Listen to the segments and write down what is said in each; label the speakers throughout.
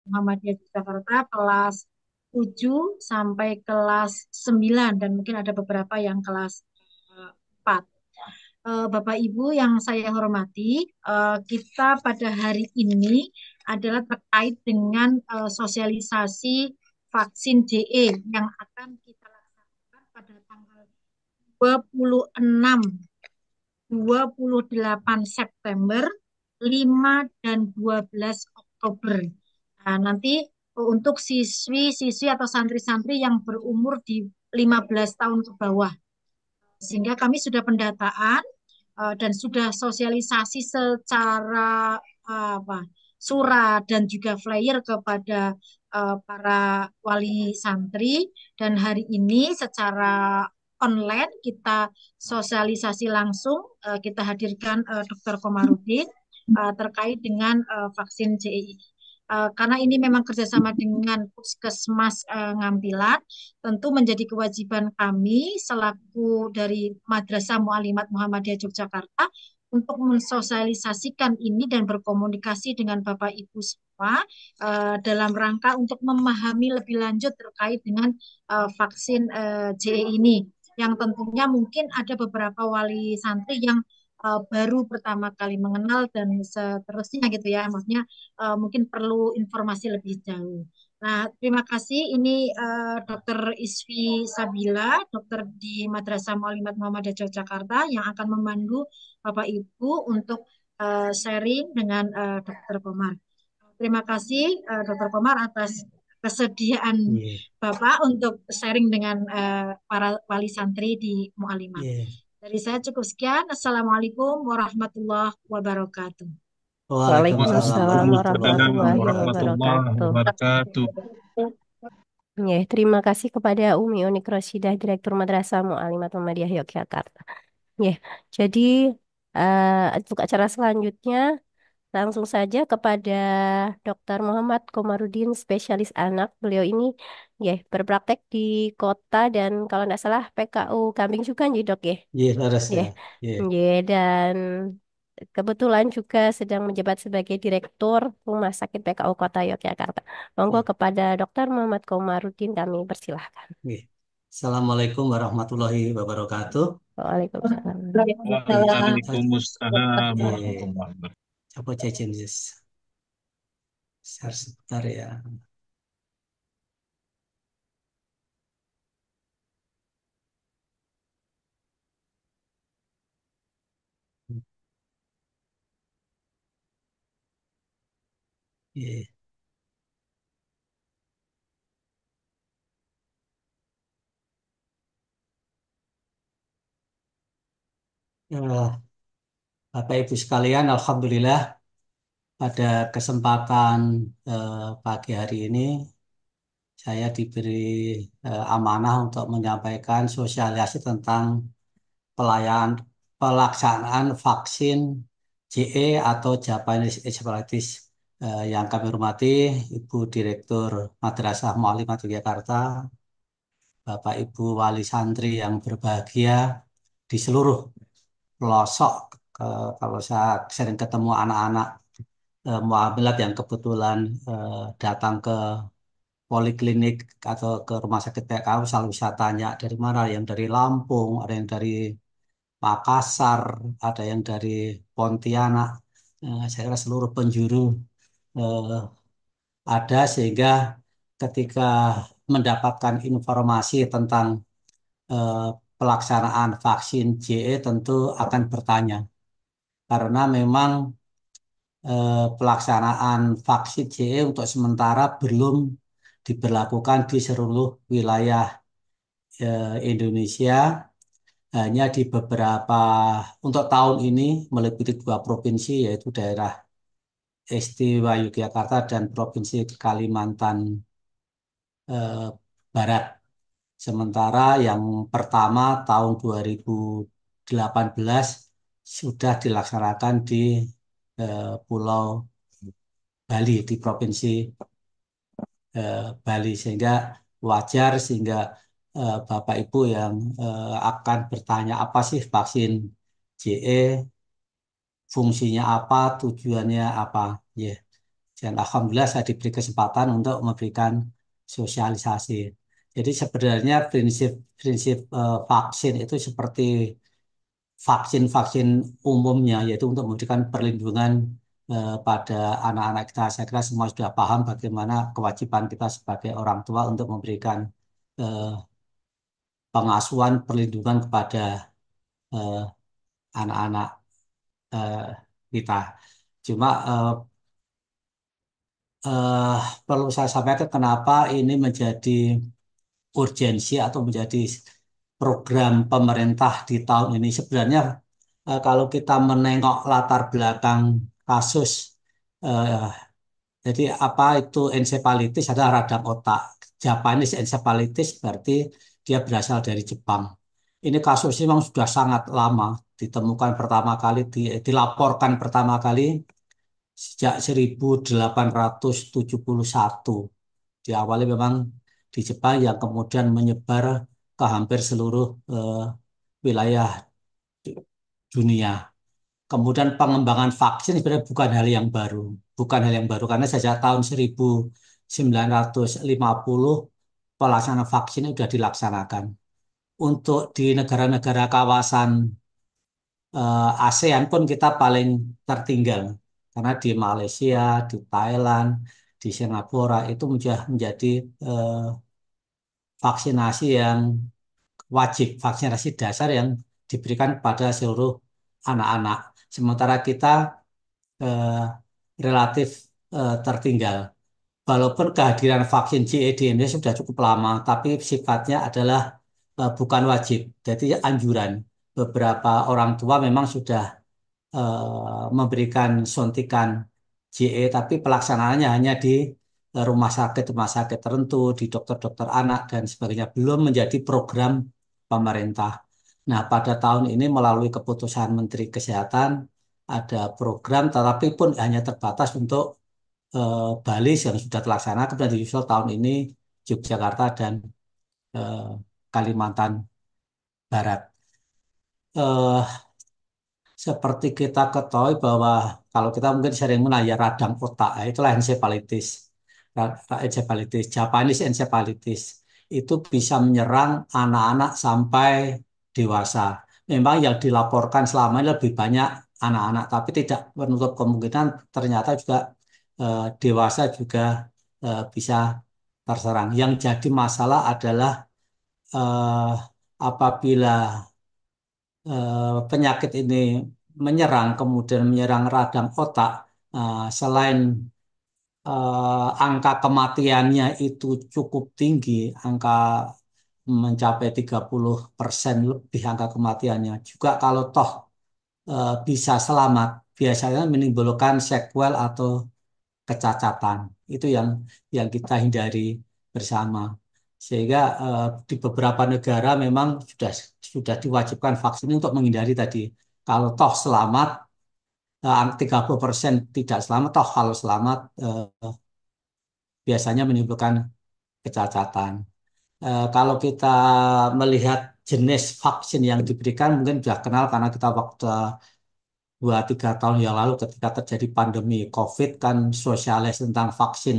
Speaker 1: Muhammadiyah Jakarta kelas 7 sampai kelas 9 dan mungkin ada beberapa yang kelas 4. Bapak Ibu yang saya hormati, kita pada hari ini adalah terkait dengan sosialisasi vaksin JE yang akan kita laksanakan pada tanggal 26, 28 September, 5 dan 12 Oktober. Nah, nanti untuk siswi-siswi atau santri-santri yang berumur di 15 tahun ke bawah. Sehingga kami sudah pendataan dan sudah sosialisasi secara apa surat dan juga flyer kepada para wali santri dan hari ini secara online kita sosialisasi langsung kita hadirkan Dr. Komarudin terkait dengan vaksin CI. Karena ini memang kerjasama dengan Puskesmas Ngampilan, tentu menjadi kewajiban kami selaku dari Madrasah Mualimat Muhammadiyah Yogyakarta untuk mensosialisasikan ini dan berkomunikasi dengan Bapak Ibu semua dalam rangka untuk memahami lebih lanjut terkait dengan vaksin JE ini. Yang tentunya mungkin ada beberapa wali santri yang baru pertama kali mengenal dan seterusnya gitu ya. Maksudnya mungkin perlu informasi lebih jauh. Nah, terima kasih. Ini Dr. Isfi Sabila, dokter di Madrasah Mualimat Muhammadiyah Yogyakarta yang akan memandu Bapak Ibu untuk sharing dengan Dr. Komar. Terima kasih Dr. Komar atas kesediaan
Speaker 2: Iya,
Speaker 1: Bapak untuk sharing dengan para wali santri di Mualimat.
Speaker 2: iya.
Speaker 1: Dari saya cukup sekian. Assalamualaikum warahmatullahi wabarakatuh.
Speaker 2: Waalaikumsalam
Speaker 3: Waalaikumsalam
Speaker 2: warahmatullahi
Speaker 3: warahmatullahi
Speaker 2: wabarakatuh.
Speaker 3: wabarakatuh.
Speaker 4: wabarakatuh.
Speaker 3: Ya, terima kasih kepada Umi Unik Rosidah, Direktur Madrasah Mu'alimat Muhammadiyah Yogyakarta. Ya, jadi untuk acara selanjutnya langsung saja kepada Dr. Muhammad Komarudin, spesialis anak. Beliau ini ya berpraktek di kota dan kalau tidak salah PKU Kambing juga nih dok ya.
Speaker 2: Iya, laras
Speaker 3: Ya,
Speaker 2: ya. Iya,
Speaker 3: ya, dan kebetulan juga sedang menjabat sebagai Direktur Rumah Sakit PKU Kota Yogyakarta. Monggo
Speaker 2: iya,
Speaker 3: kepada Dr. Muhammad Komarudin kami persilahkan.
Speaker 2: iya. Assalamualaikum warahmatullahi wabarakatuh.
Speaker 3: Waalaikumsalam.
Speaker 4: Waalaikumsalam
Speaker 2: Iya,
Speaker 4: warahmatullahi wabarakatuh.
Speaker 2: coba cecin, Sis. Share sebentar ya. Iya. Ya, Bapak Ibu sekalian, Alhamdulillah pada kesempatan pagi hari ini saya diberi amanah untuk menyampaikan sosialisasi tentang pelayan pelaksanaan vaksin JE atau Japanese Encephalitis. Yang kami hormati Ibu Direktur Madrasah Mu'alimat Yogyakarta, Bapak Ibu Wali Santri yang berbahagia di seluruh pelosok. Kalau saya sering ketemu anak-anak muamilat yang kebetulan datang ke poliklinik atau ke rumah sakit PKU, selalu saya tanya dari mana, yang dari Lampung, ada yang dari Makassar, ada yang dari Pontianak. Saya kira seluruh penjuru eh, ada, sehingga ketika mendapatkan informasi tentang eh, pelaksanaan vaksin JE tentu akan bertanya. Karena memang pelaksanaan vaksin JE untuk sementara belum diberlakukan di seluruh wilayah Indonesia, hanya di beberapa, untuk tahun ini meliputi dua provinsi, yaitu daerah Istimewa Yogyakarta dan Provinsi Kalimantan eh, Barat. Sementara yang pertama tahun 2018 sudah dilaksanakan di Pulau Bali, di Provinsi Bali, sehingga wajar sehingga Bapak Ibu yang akan bertanya apa sih vaksin JE, fungsinya apa, tujuannya apa, ya. Dan alhamdulillah saya diberi kesempatan untuk memberikan sosialisasi. Jadi sebenarnya prinsip vaksin itu seperti vaksin-vaksin umumnya, yaitu untuk memberikan perlindungan pada anak-anak kita. Saya kira semua sudah paham bagaimana kewajiban kita sebagai orang tua untuk memberikan eh, pengasuhan, perlindungan kepada eh, anak-anak eh, kita. Cuma eh, perlu saya sampaikan kenapa ini menjadi urgensi atau menjadi program pemerintah di tahun ini. Sebenarnya kalau kita menengok latar belakang kasus, eh, jadi apa itu encephalitis adalah radang otak. Japanese encephalitis berarti dia berasal dari Jepang. Ini kasusnya memang sudah sangat lama ditemukan pertama kali, dilaporkan pertama kali sejak 1871. Diawali memang di Jepang yang kemudian menyebar ke hampir seluruh wilayah dunia. Kemudian pengembangan vaksin sebenarnya bukan hal yang baru. Bukan hal yang baru karena sejak tahun 1950 pelaksanaan vaksin sudah dilaksanakan. Untuk di negara-negara kawasan ASEAN pun kita paling tertinggal. Karena di Malaysia, di Thailand, di Singapura itu menjadi eh, vaksinasi yang wajib, vaksinasi dasar yang diberikan pada seluruh anak-anak. Sementara kita eh, relatif tertinggal. Walaupun kehadiran vaksin CE di Indonesia sudah cukup lama, tapi sifatnya adalah bukan wajib, jadi anjuran. Beberapa orang tua memang sudah memberikan suntikan JE, tapi pelaksanaannya hanya di rumah sakit tertentu, di dokter-dokter anak dan sebagainya, belum menjadi program pemerintah. Nah, pada tahun ini melalui keputusan Menteri Kesehatan ada program, tetapi pun hanya terbatas untuk Bali yang sudah terlaksana, kemudian disusul tahun ini Yogyakarta dan eh, Kalimantan Barat. Eh, Seperti kita ketahui bahwa kalau kita mungkin sering menanya radang otak, itulah encephalitis. Encephalitis, Japanese encephalitis. Itu bisa menyerang anak-anak sampai dewasa. Memang yang dilaporkan selama ini lebih banyak anak-anak, tapi tidak menutup kemungkinan ternyata juga dewasa juga bisa terserang. Yang jadi masalah adalah eh, apabila penyakit ini menyerang, kemudian menyerang radang otak, selain angka kematiannya itu cukup tinggi, angka mencapai 30% lebih angka kematiannya. Juga kalau toh bisa selamat, biasanya menimbulkan sequel atau kecacatan. Itu yang kita hindari bersama. Sehingga di beberapa negara memang sudah diwajibkan vaksin untuk menghindari tadi. Kalau toh selamat, 30% tidak selamat, toh kalau selamat biasanya menimbulkan kecacatan. Kalau kita melihat jenis vaksin yang diberikan mungkin sudah kenal karena kita waktu 2-3 tahun yang lalu ketika terjadi pandemi COVID kan sosialis tentang vaksin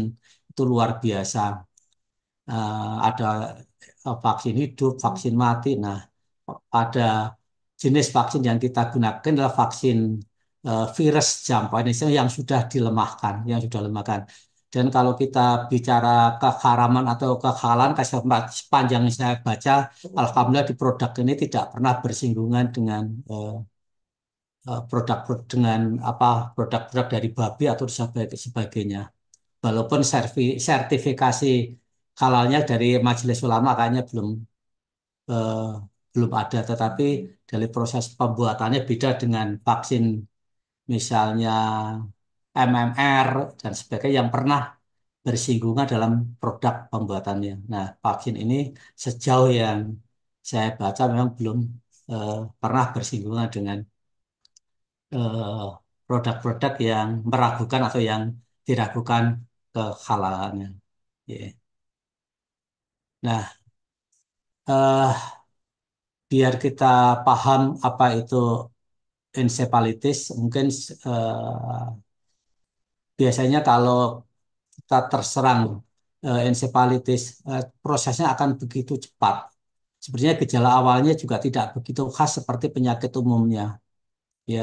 Speaker 2: itu luar biasa. Ada vaksin hidup, vaksin mati. Nah, pada jenis vaksin yang kita gunakan adalah vaksin virus Japanese yang sudah dilemahkan, Dan kalau kita bicara keharaman atau kehalalan, sepanjang saya baca, alhamdulillah di produk ini tidak pernah bersinggungan dengan produk dengan apa produk-produk dari babi atau sebagainya. Walaupun sertifikasi halalnya dari Majelis Ulama kayaknya eh, belum ada, tetapi dari proses pembuatannya beda dengan vaksin misalnya MMR dan sebagainya yang pernah bersinggungan dalam produk pembuatannya. Nah, vaksin ini sejauh yang saya baca memang belum pernah bersinggungan dengan eh, produk-produk yang meragukan atau yang diragukan kehalalannya. Ya. Nah, eh, biar kita paham apa itu encephalitis, mungkin biasanya kalau kita terserang ensefalitis, prosesnya akan begitu cepat. Sebenarnya gejala awalnya juga tidak begitu khas seperti penyakit umumnya, ya.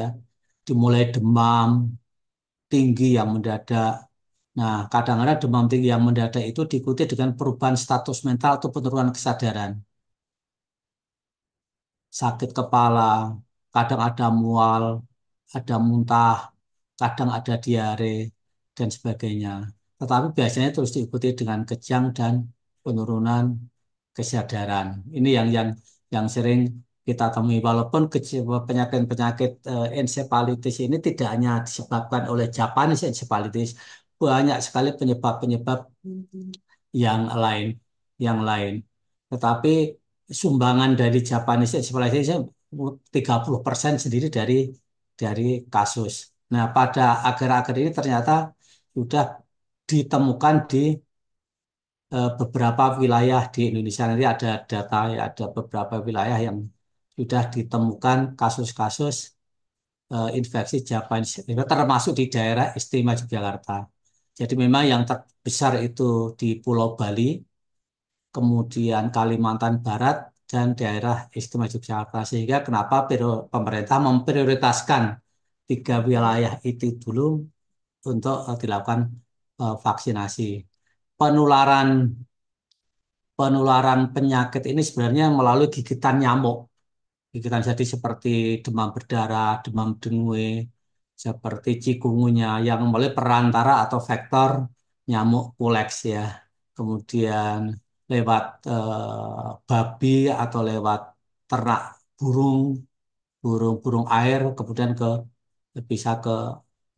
Speaker 2: Dimulai demam tinggi yang mendadak. Nah, kadang-kadang demam tinggi yang mendadak itu diikuti dengan perubahan status mental atau penurunan kesadaran. Sakit kepala, kadang ada mual, ada muntah, kadang ada diare, dan sebagainya. Tetapi biasanya terus diikuti dengan kejang dan penurunan kesadaran. Ini yang sering kita temui. Walaupun penyakit-penyakit ensefalitis ini tidak hanya disebabkan oleh Japanese encephalitis, banyak sekali penyebab-penyebab yang lain, yang lain. Tetapi sumbangan dari Japanese encephalitis 30% sendiri dari kasus. Nah, pada akhir-akhir ini ternyata sudah ditemukan di beberapa wilayah di Indonesia. Nanti ada data, ya, ada beberapa wilayah yang sudah ditemukan kasus-kasus infeksi Japanese, termasuk di daerah istimewa Yogyakarta. Jadi memang yang terbesar itu di Pulau Bali, kemudian Kalimantan Barat, dan daerah istimewa Yogyakarta. Sehingga kenapa pemerintah memprioritaskan tiga wilayah itu dulu untuk dilakukan vaksinasi. Penularan penularan penyakit ini sebenarnya melalui gigitan nyamuk. Gigitan jadi seperti demam berdarah, demam dengue, seperti cikungunya yang melalui perantara atau vektor nyamuk kuleks ya. Kemudian lewat babi atau lewat ternak burung, burung air, kemudian bisa ke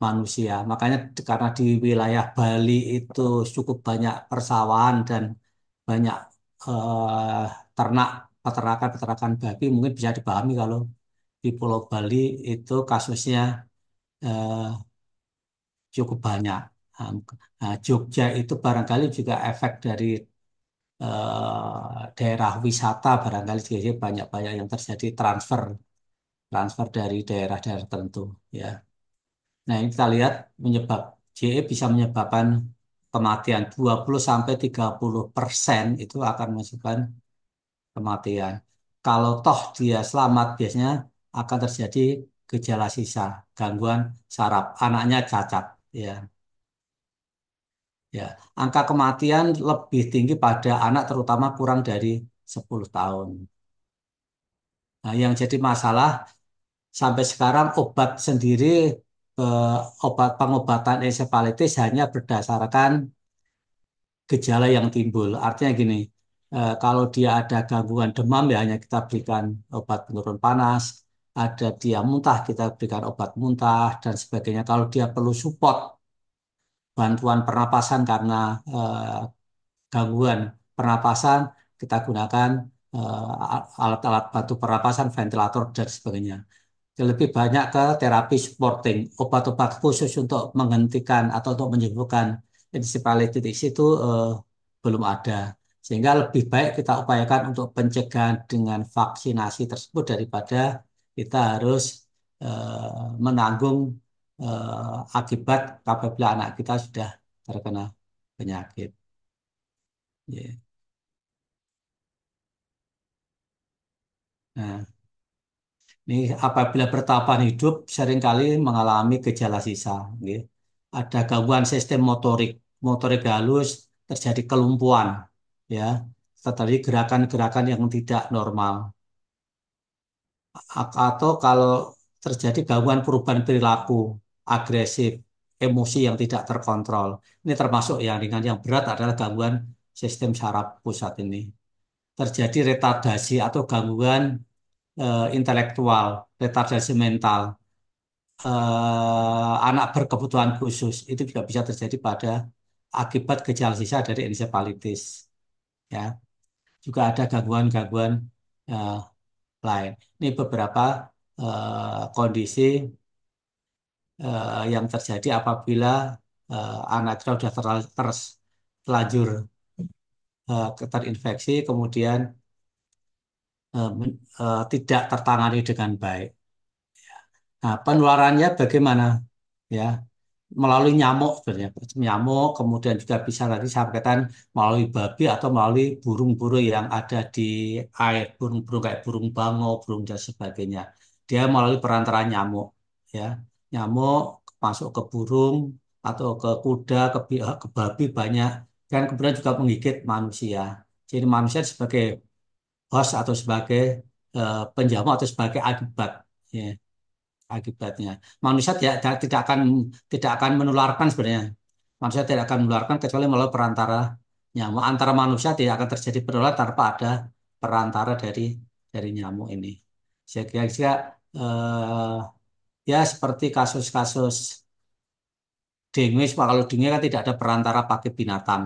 Speaker 2: manusia. Makanya karena di wilayah Bali itu cukup banyak persawahan dan banyak eh, ternak peternakan babi, mungkin bisa dipahami kalau di Pulau Bali itu kasusnya eh, cukup banyak. Nah, Jogja itu barangkali juga efek dari daerah wisata, barangkali jadi banyak-banyak yang terjadi transfer transfer dari daerah-daerah tertentu, ya. Nah, ini kita lihat JE bisa menyebabkan kematian 20 sampai 30% itu akan menyebabkan kematian. Kalau toh dia selamat, biasanya akan terjadi gejala sisa, gangguan saraf, anaknya cacat, ya. Ya, angka kematian lebih tinggi pada anak terutama kurang dari 10 tahun. Nah, yang jadi masalah sampai sekarang obat sendiri, obat pengobatan encephalitis hanya berdasarkan gejala yang timbul. Artinya gini, kalau dia ada gangguan demam ya hanya kita berikan obat penurun panas, ada dia muntah kita berikan obat muntah dan sebagainya. Kalau dia perlu support bantuan pernapasan karena gangguan pernapasan, kita gunakan alat-alat bantu pernapasan, ventilator dan sebagainya. Lebih banyak ke terapi supporting, obat-obat khusus untuk menghentikan atau untuk menyembuhkan encephalitis itu belum ada. Sehingga lebih baik kita upayakan untuk pencegahan dengan vaksinasi tersebut daripada kita harus menanggung akibat apabila anak kita sudah terkena penyakit. Ya. Nah, ini apabila bertahapan hidup seringkali mengalami gejala sisa. Ya. Ada gangguan sistem motorik, motorik halus, terjadi kelumpuhan, ya, terjadi gerakan-gerakan yang tidak normal. Atau kalau terjadi gangguan perubahan perilaku, agresif, emosi yang tidak terkontrol. Ini termasuk yang ringan, yang berat adalah gangguan sistem saraf pusat ini. Terjadi retardasi atau gangguan intelektual, retardasi mental, anak berkebutuhan khusus itu juga bisa terjadi pada akibat gejala sisa dari encephalitis. Ya, juga ada gangguan-gangguan eh, lain. Ini beberapa kondisi yang terjadi apabila anak kita sudah terlanjur terinfeksi, kemudian tidak tertangani dengan baik. Nah, penularannya bagaimana? Ya, melalui nyamuk sebenarnya. Nyamuk, kemudian juga bisa tadi saya katakan melalui babi atau melalui burung-burung yang ada di air, burung-burung kayak burung bangau, burung dan sebagainya. Dia melalui perantara nyamuk, ya. Nyamuk masuk ke burung atau ke kuda, ke babi banyak, dan kemudian juga menggigit manusia. Jadi manusia sebagai host atau sebagai penjamu atau sebagai akibat. Ya, akibatnya. Manusia tidak akan menularkan sebenarnya. Manusia tidak akan menularkan kecuali melalui perantara nyamuk. Antara manusia tidak akan terjadi penularan tanpa ada perantara dari nyamuk ini. Saya kira ya seperti kasus-kasus dengue. Kalau dengue kan tidak ada perantara pakai binatang.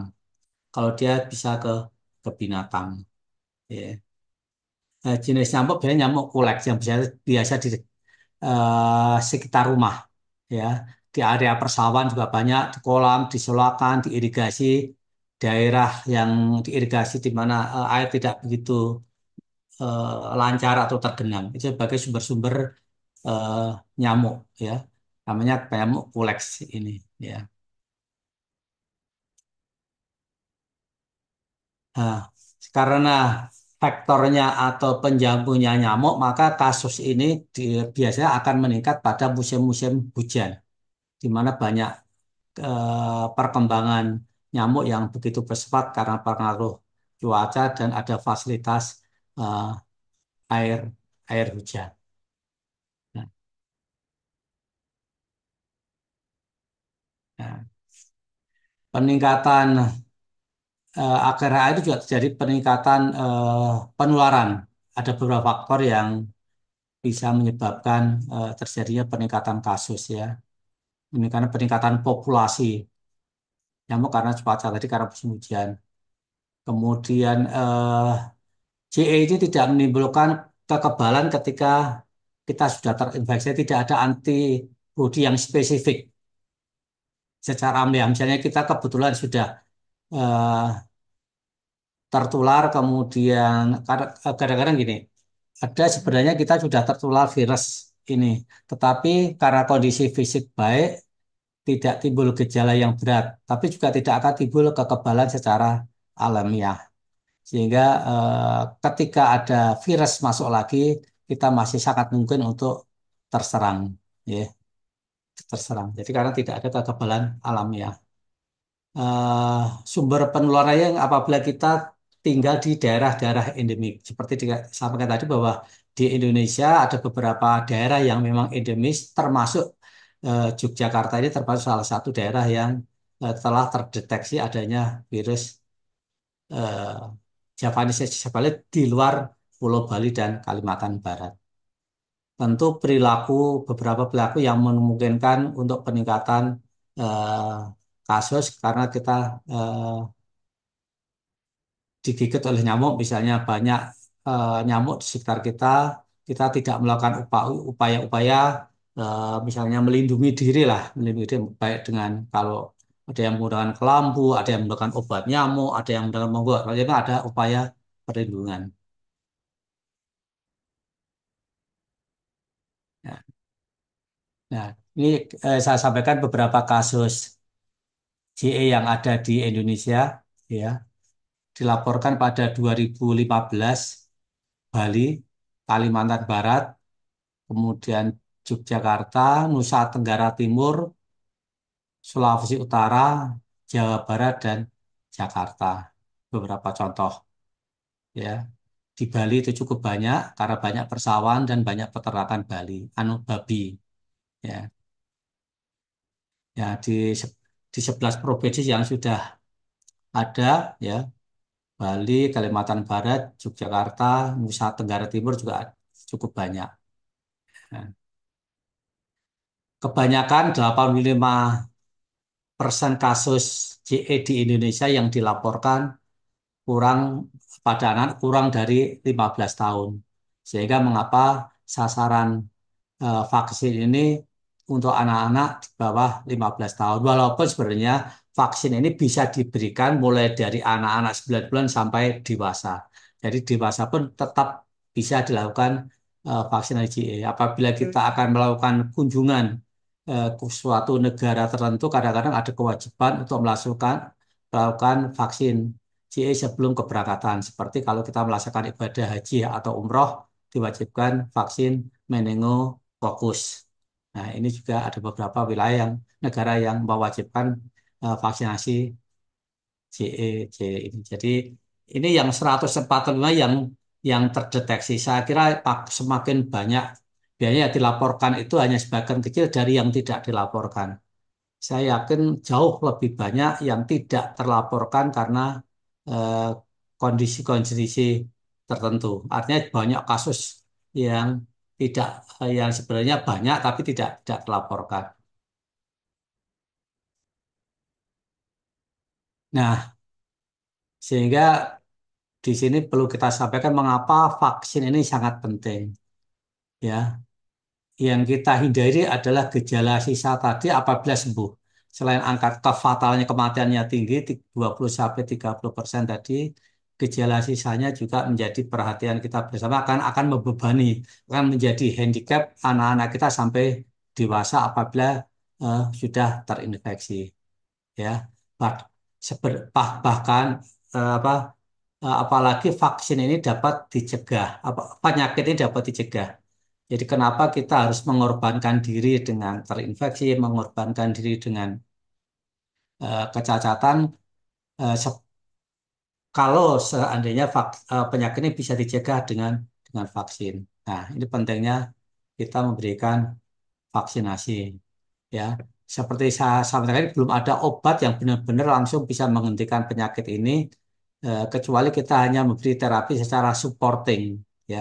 Speaker 2: Kalau dia bisa ke binatang. Ya. Jenis nyamuk biasanya nyamuk kuleks yang biasa di sekitar rumah, ya, di area persawahan juga banyak, di kolam, di solakan, diirigasi, daerah yang diirigasi di mana air tidak begitu lancar atau tergenang itu sebagai sumber-sumber eh, nyamuk, ya, namanya nyamuk kuleks ini, ya. Nah, karena faktornya atau penjamunya nyamuk, maka kasus ini biasanya akan meningkat pada musim-musim hujan, di mana banyak perkembangan nyamuk yang begitu pesat karena pengaruh cuaca dan ada fasilitas eh, air air hujan. Nah, nah, peningkatan akhir-akhir itu juga terjadi peningkatan penularan. Ada beberapa faktor yang bisa menyebabkan terjadinya peningkatan kasus, ya. Ini karena peningkatan populasi nyamuk karena cuaca tadi karena musim hujan. Kemudian JE ini tidak menimbulkan kekebalan ketika kita sudah terinfeksi, tidak ada antibodi yang spesifik secara alamiah. Misalnya kita kebetulan sudah eh, tertular, kemudian kadang-kadang gini, ada sebenarnya kita sudah tertular virus ini, tetapi karena kondisi fisik baik, tidak timbul gejala yang berat, tapi juga tidak akan timbul kekebalan secara alamiah. Sehingga ketika ada virus masuk lagi, kita masih sangat mungkin untuk terserang, ya, terserang. Jadi karena tidak ada kekebalan alamiah. Eh, Sumber penularannya yang apabila kita tinggal di daerah-daerah endemik, seperti disampaikan tadi bahwa di Indonesia ada beberapa daerah yang memang endemis, termasuk Yogyakarta ini termasuk salah satu daerah yang telah terdeteksi adanya virus eh, Javanese encephalitis di luar Pulau Bali dan Kalimantan Barat. Tentu beberapa perilaku yang memungkinkan untuk peningkatan eh, kasus karena kita eh, digigit oleh nyamuk, misalnya banyak nyamuk di sekitar kita, kita tidak melakukan upaya-upaya misalnya melindungi diri lah, melindungi diri baik dengan kalau ada yang menggunakan kelambu, ada yang menggunakan obat nyamuk, ada yang menggunakan membuat, maksudnya ada upaya perlindungan. Nah, nah, ini saya sampaikan beberapa kasus JE yang ada di Indonesia, ya, dilaporkan pada 2015 Bali, Kalimantan Barat, kemudian Yogyakarta, Nusa Tenggara Timur, Sulawesi Utara, Jawa Barat, dan Jakarta. Beberapa contoh, ya. Di Bali itu cukup banyak karena banyak persawahan dan banyak peternakan Bali, babi, ya. Ya, di 11 provinsi yang sudah ada, ya, Bali, Kalimantan Barat, Yogyakarta, Nusa Tenggara Timur juga cukup banyak. Nah, kebanyakan 85% kasus JE di Indonesia yang dilaporkan kurang pada anak kurang dari 15 tahun. Sehingga mengapa sasaran vaksin ini untuk anak-anak di bawah 15 tahun. Walaupun sebenarnya vaksin ini bisa diberikan mulai dari anak-anak 9 bulan sampai dewasa. Jadi dewasa pun tetap bisa dilakukan vaksinasi. Apabila kita akan melakukan kunjungan suatu negara tertentu kadang-kadang ada kewajiban untuk melakukan vaksin CE sebelum keberangkatan. Seperti kalau kita melaksanakan ibadah haji atau umroh, diwajibkan vaksin meningokokus. Nah, ini juga ada beberapa wilayah negara yang mewajibkan vaksinasi CE ini. Jadi ini yang 145 yang terdeteksi. Saya kira semakin banyak biasanya yang dilaporkan itu hanya sebagian kecil dari yang tidak dilaporkan. Saya yakin jauh lebih banyak yang tidak terlaporkan karena eh, kondisi-kondisi tertentu. Artinya banyak kasus yang tidak yang sebenarnya banyak tapi tidak terlaporkan. Nah, sehingga di sini perlu kita sampaikan mengapa vaksin ini sangat penting. Ya, yang kita hindari adalah gejala sisa tadi apabila sembuh. Selain angka kefatalnya kematiannya tinggi 20-30% tadi, gejala sisanya juga menjadi perhatian kita bersama akan membebani, akan menjadi handicap anak-anak kita sampai dewasa apabila sudah terinfeksi. Ya, bah, bahkan apa apalagi vaksin ini dapat dicegah, penyakit ini dapat dicegah. Jadi kenapa kita harus mengorbankan diri dengan terinfeksi, mengorbankan diri dengan kecacatan, eh, se- kalau seandainya penyakit ini bisa dicegah dengan vaksin. Nah, ini pentingnya kita memberikan vaksinasi, ya. Seperti saya sampaikan, belum ada obat yang benar-benar langsung bisa menghentikan penyakit ini, kecuali kita hanya memberi terapi secara supporting, ya,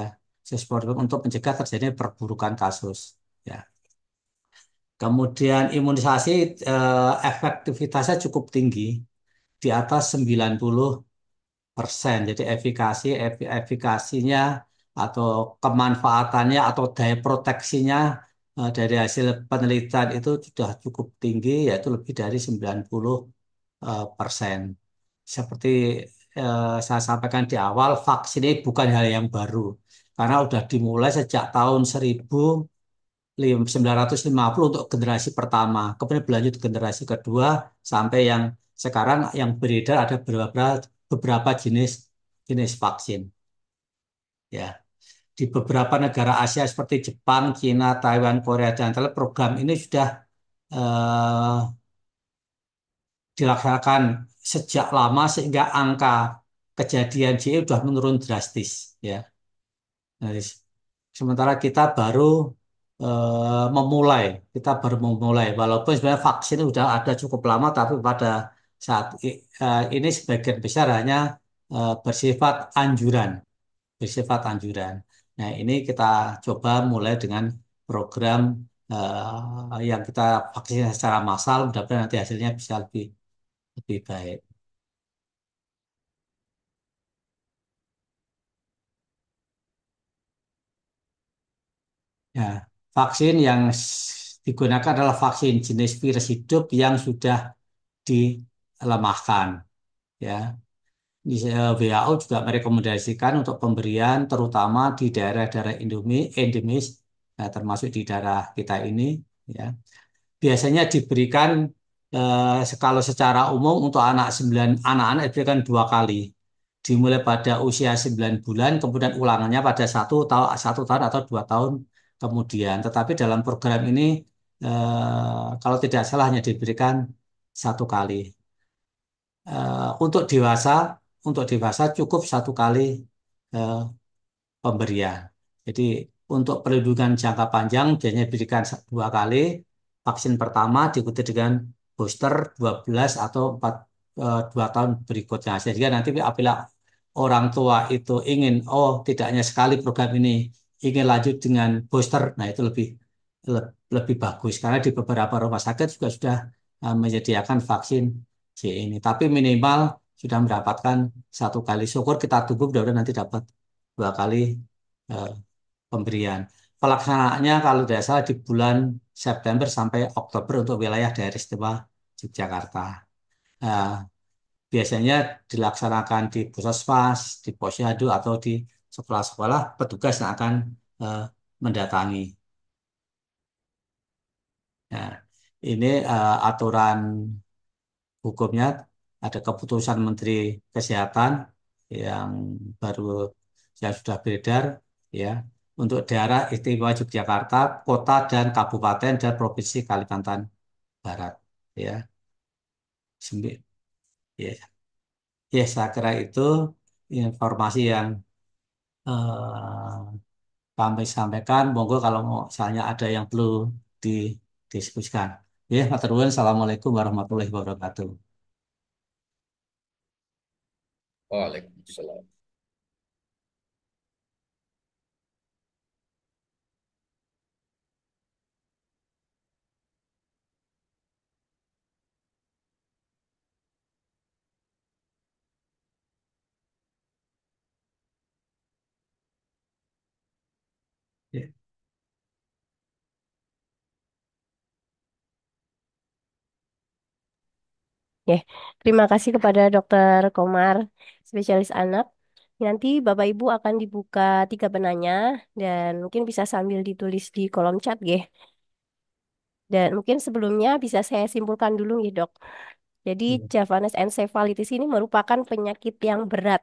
Speaker 2: supporting untuk mencegah terjadinya perburukan kasus. Ya. Kemudian imunisasi efektivitasnya cukup tinggi, di atas 90%. Jadi efikasinya atau kemanfaatannya atau daya proteksinya dari hasil penelitian itu sudah cukup tinggi, yaitu lebih dari 90%. Seperti saya sampaikan di awal, vaksin ini bukan hal yang baru, karena sudah dimulai sejak tahun 1950 untuk generasi pertama, kemudian berlanjut generasi kedua sampai yang sekarang yang beredar ada beberapa jenis jenis vaksin. Ya, di beberapa negara Asia seperti Jepang, Cina, Taiwan, Korea dan Thailand program ini sudah eh, dilaksanakan sejak lama sehingga angka kejadian JI sudah menurun drastis. Ya, nah, sementara kita memulai, kita baru memulai. Walaupun sebenarnya vaksin sudah ada cukup lama, tapi pada saat ini sebagian besar hanya bersifat anjuran, bersifat anjuran. Nah, ini kita coba mulai dengan program yang kita vaksin secara massal, mudah-mudahan nanti hasilnya bisa lebih lebih baik. Ya, vaksin yang digunakan adalah vaksin jenis virus hidup yang sudah dilemahkan. Ya, WHO juga merekomendasikan untuk pemberian terutama di daerah-daerah endemis, termasuk di daerah kita ini. Ya, biasanya diberikan kalau secara umum untuk anak-anak diberikan 2 kali. Dimulai pada usia 9 bulan, kemudian ulangannya pada 1 tahun atau 2 tahun kemudian. Tetapi dalam program ini kalau tidak salah hanya diberikan 1 kali. Untuk dewasa cukup 1 kali eh, pemberian. Jadi untuk perlindungan jangka panjang biasanya diberikan 2 kali. Vaksin pertama diikuti dengan booster 12 atau 2 tahun berikutnya. Sehingga nanti apabila orang tua itu ingin, oh tidak hanya sekali program ini, ingin lanjut dengan booster, nah itu lebih bagus. Karena di beberapa rumah sakit juga sudah menyediakan vaksin C ini. Tapi minimal sudah mendapatkan 1 kali. Syukur kita tunggu mudah-mudahan nanti dapat 2 kali eh, pemberian. Pelaksanaannya kalau tidak salah di bulan September sampai Oktober untuk wilayah daerah istimewa Yogyakarta. Nah, biasanya dilaksanakan di puskesmas, di posyandu atau di sekolah-sekolah, petugas yang akan eh, mendatangi. Nah, ini aturan hukumnya ada keputusan Menteri Kesehatan yang baru yang sudah beredar ya untuk daerah istimewa Yogyakarta, kota dan kabupaten dan provinsi Kalimantan Barat ya. Ya, ya saya kira itu informasi yang eh, kami sampaikan. Monggo kalau mau misalnya ada yang perlu didiskusikan. Ya, matur nuwun. Assalamualaikum warahmatullahi wabarakatuh.
Speaker 4: Waalaikumsalam.
Speaker 2: Ya,
Speaker 3: Ya, terima kasih kepada Dokter Komar, spesialis anak. Nanti Bapak Ibu akan dibuka tiga penanya dan mungkin bisa sambil ditulis di kolom chat, ya. Dan mungkin sebelumnya bisa saya simpulkan dulu, ya, Dok. Jadi
Speaker 2: ya,
Speaker 3: Javanese encephalitis ini merupakan penyakit yang berat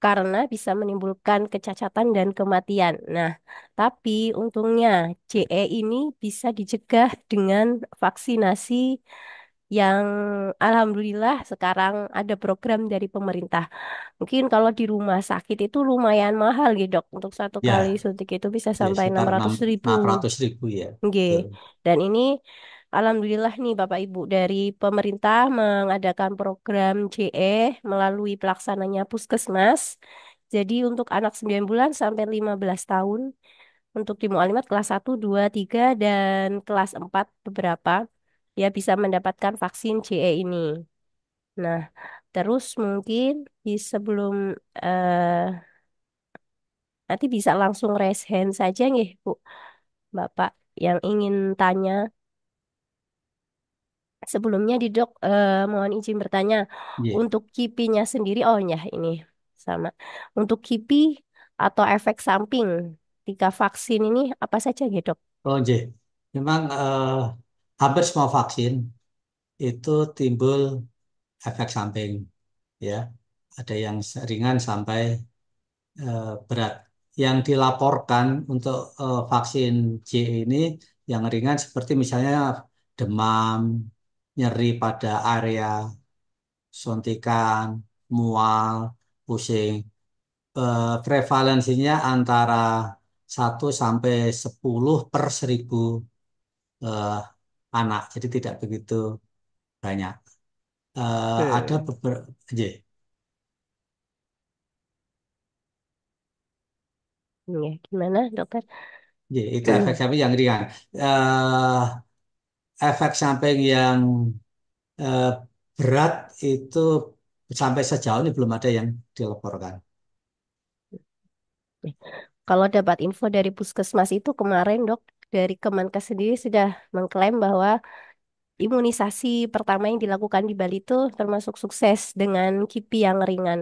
Speaker 3: karena bisa menimbulkan kecacatan dan kematian. Nah, tapi untungnya CE ini bisa dicegah dengan vaksinasi yang alhamdulillah sekarang ada program dari pemerintah. Mungkin kalau di rumah sakit itu lumayan mahal gitu, Dok. Untuk satu kali
Speaker 2: ya,
Speaker 3: suntik itu bisa
Speaker 2: ya,
Speaker 3: sampai
Speaker 2: sekitar
Speaker 3: 600.000.
Speaker 2: 600.000 ya.
Speaker 3: Nggih.
Speaker 2: Betul.
Speaker 3: Dan ini alhamdulillah nih Bapak Ibu dari pemerintah mengadakan program CE melalui pelaksananya Puskesmas. Jadi untuk anak 9 bulan sampai 15 tahun, untuk di Mualimat kelas 1, 2, 3 dan kelas 4 beberapa ya bisa mendapatkan vaksin CE ini. Nah, terus mungkin di sebelum eh, nanti bisa langsung raise hand saja nih Bu, Bapak yang ingin tanya. Sebelumnya di dok, mohon izin bertanya
Speaker 2: Ya.
Speaker 3: untuk kipinya sendiri. Oh ya ini sama. Untuk kipi atau efek samping ketika vaksin ini apa saja ya dok?
Speaker 2: Oh, J. Memang hampir semua vaksin itu timbul efek samping ya. Ada yang ringan sampai berat. Yang dilaporkan untuk vaksin J ini yang ringan seperti misalnya demam, nyeri pada area suntikan, mual, pusing. Prevalensinya antara 1 sampai 10 per 1.000 eh, anak. Jadi tidak begitu banyak. Ada
Speaker 3: Hmm,
Speaker 2: beberapa,
Speaker 3: ya, gimana dokter?
Speaker 2: itu efek samping yang ringan. Eh, Efek samping yang eh, berat itu sampai sejauh ini belum ada yang dilaporkan.
Speaker 3: Kalau dapat info dari Puskesmas itu kemarin dok dari Kemenkes sendiri sudah mengklaim bahwa imunisasi pertama yang dilakukan di Bali itu termasuk sukses dengan kipi yang ringan,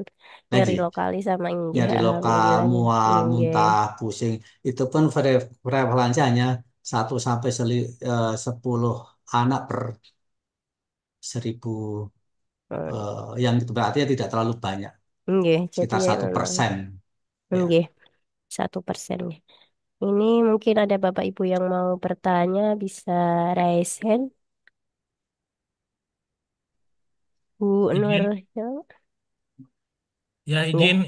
Speaker 3: nyeri
Speaker 2: Lagi,
Speaker 3: lokalis sama inggih,
Speaker 2: nyari lokal,
Speaker 3: alhamdulillahnya.
Speaker 2: mual,
Speaker 3: Inggih.
Speaker 2: muntah, pusing, itu pun prevalensi hanya 1 sampai 10 anak per 1.000,
Speaker 3: Hmm,
Speaker 2: yang itu berarti tidak terlalu banyak,
Speaker 3: inggih, jadi
Speaker 2: sekitar
Speaker 3: ya
Speaker 2: satu
Speaker 3: memang
Speaker 2: persen. Ya,
Speaker 3: inggih 1%. Ini mungkin ada Bapak Ibu yang mau bertanya bisa raise hand. Bu Nur,
Speaker 4: Izin,
Speaker 3: ya.
Speaker 4: ya
Speaker 3: Nggih.
Speaker 4: izin,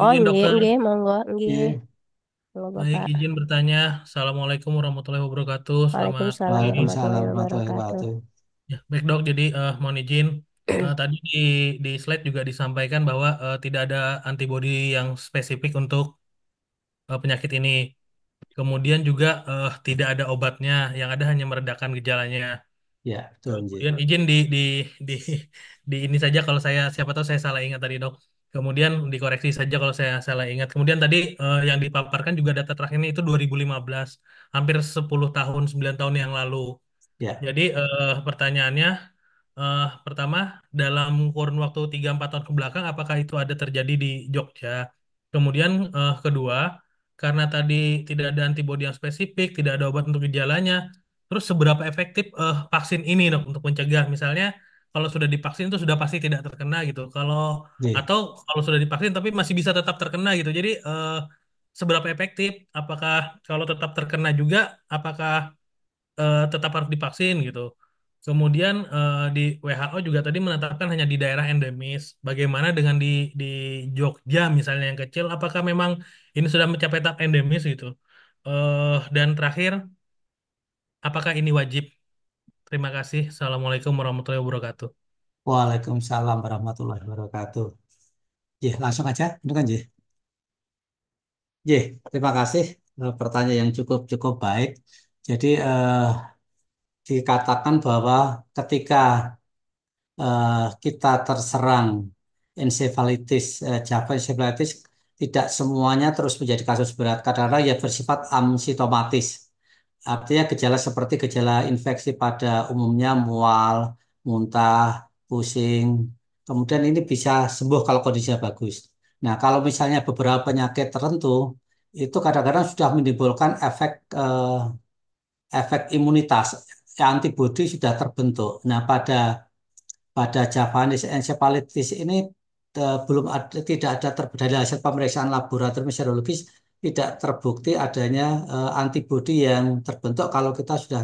Speaker 3: Oh,
Speaker 4: izin
Speaker 3: nggih,
Speaker 4: dokter.
Speaker 3: nggih, monggo, nggih.
Speaker 2: iya.
Speaker 3: Monggo
Speaker 4: Baik,
Speaker 3: Bapak.
Speaker 4: izin bertanya. Assalamualaikum warahmatullahi wabarakatuh. Selamat
Speaker 3: Waalaikumsalam
Speaker 4: pagi.
Speaker 2: Waalaikumsalam
Speaker 3: warahmatullahi
Speaker 2: warahmatullahi
Speaker 3: wabarakatuh.
Speaker 2: wabarakatuh.
Speaker 4: Ya, baik dok. Jadi mohon izin. Tadi di slide juga disampaikan bahwa tidak ada antibodi yang spesifik untuk penyakit ini. Kemudian juga tidak ada obatnya, yang ada hanya meredakan gejalanya.
Speaker 2: Ya, betul, Nji.
Speaker 4: Kemudian izin di di ini saja kalau saya siapa tahu saya salah ingat tadi dok. Kemudian dikoreksi saja kalau saya salah ingat. Kemudian tadi yang dipaparkan juga data terakhirnya itu 2015, hampir 10 tahun 9 tahun yang lalu.
Speaker 2: Ya,
Speaker 4: Jadi pertanyaannya pertama dalam kurun waktu 3-4 tahun ke belakang apakah itu ada terjadi di Jogja? Kemudian kedua karena tadi tidak ada antibodi yang spesifik, tidak ada obat untuk gejalanya. Terus seberapa efektif vaksin ini dok untuk mencegah misalnya kalau sudah divaksin itu sudah pasti tidak terkena gitu.
Speaker 2: Nggih.
Speaker 4: Atau kalau sudah divaksin tapi masih bisa tetap terkena gitu. Jadi seberapa efektif? Apakah kalau tetap terkena juga apakah tetap harus divaksin gitu? Kemudian di WHO juga tadi menetapkan hanya di daerah endemis. Bagaimana dengan di Jogja misalnya yang kecil? Apakah memang ini sudah mencapai tahap endemis gitu? Dan terakhir, apakah ini wajib? Terima kasih. Assalamualaikum warahmatullahi wabarakatuh.
Speaker 2: Waalaikumsalam warahmatullahi wabarakatuh. Ya, langsung aja, itu kan, Jih. Jih, terima kasih. Pertanyaan yang cukup cukup baik. Jadi dikatakan bahwa ketika kita terserang ensefalitis, Java ensefalitis, tidak semuanya terus menjadi kasus berat. Kadang-kadang ya bersifat asimptomatis. Artinya gejala seperti gejala infeksi pada umumnya mual, muntah, pusing. Kemudian ini bisa sembuh kalau kondisinya bagus. Nah, kalau misalnya beberapa penyakit tertentu itu kadang-kadang sudah menimbulkan efek imunitas, antibodi sudah terbentuk. Nah, pada Javanese encephalitis ini belum ada, tidak ada dari hasil pemeriksaan laboratorium serologis tidak terbukti adanya antibodi yang terbentuk kalau kita sudah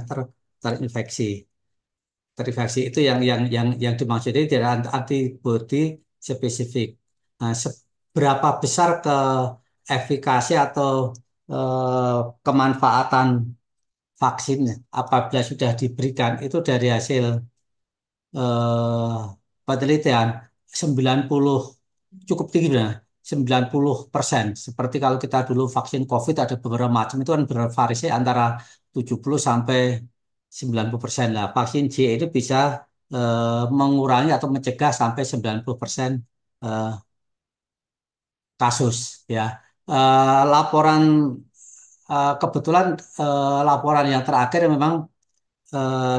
Speaker 2: terinfeksi. Terinfeksi itu yang dimaksud ini tidak antibodi spesifik. Nah, seberapa besar efikasi atau kemanfaatan vaksin apabila sudah diberikan itu dari hasil eh, penelitian 90 cukup tinggi benar 90%. Seperti kalau kita dulu vaksin COVID ada beberapa macam itu kan bervariasi antara 70 sampai 90% lah. Vaksin J itu bisa mengurangi atau mencegah sampai 90% eh, kasus ya. Laporan kebetulan laporan yang terakhir memang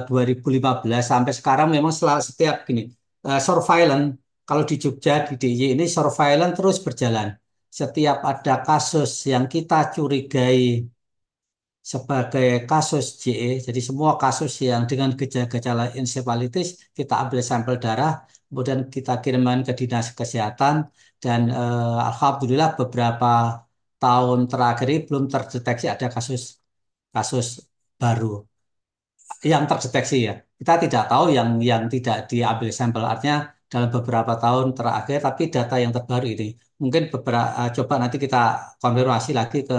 Speaker 2: 2015 sampai sekarang memang setiap gini surveillance kalau di Jogja di DIY ini surveillance terus berjalan. Setiap ada kasus yang kita curigai sebagai kasus JE, jadi semua kasus yang dengan gejala-gejala encephalitis kita ambil sampel darah, kemudian kita kirimkan ke dinas kesehatan dan alhamdulillah beberapa tahun terakhir ini belum terdeteksi ada kasus kasus baru yang terdeteksi ya. Kita tidak tahu yang tidak diambil sampel artinya dalam beberapa tahun terakhir, tapi data yang terbaru ini mungkin beberapa coba nanti kita konfirmasi lagi ke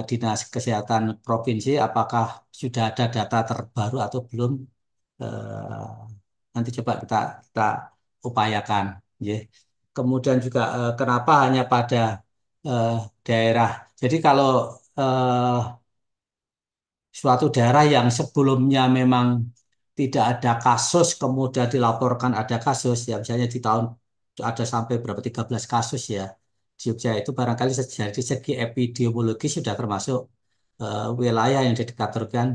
Speaker 2: Dinas Kesehatan Provinsi apakah sudah ada data terbaru atau belum. Eh, Nanti coba kita upayakan. Ya. Kemudian juga kenapa hanya pada eh, daerah. Jadi kalau eh, suatu daerah yang sebelumnya memang tidak ada kasus, kemudian dilaporkan ada kasus, ya misalnya di tahun ada sampai berapa 13 kasus ya di Jogja itu barangkali dari segi epidemiologi sudah termasuk wilayah yang dikategorikan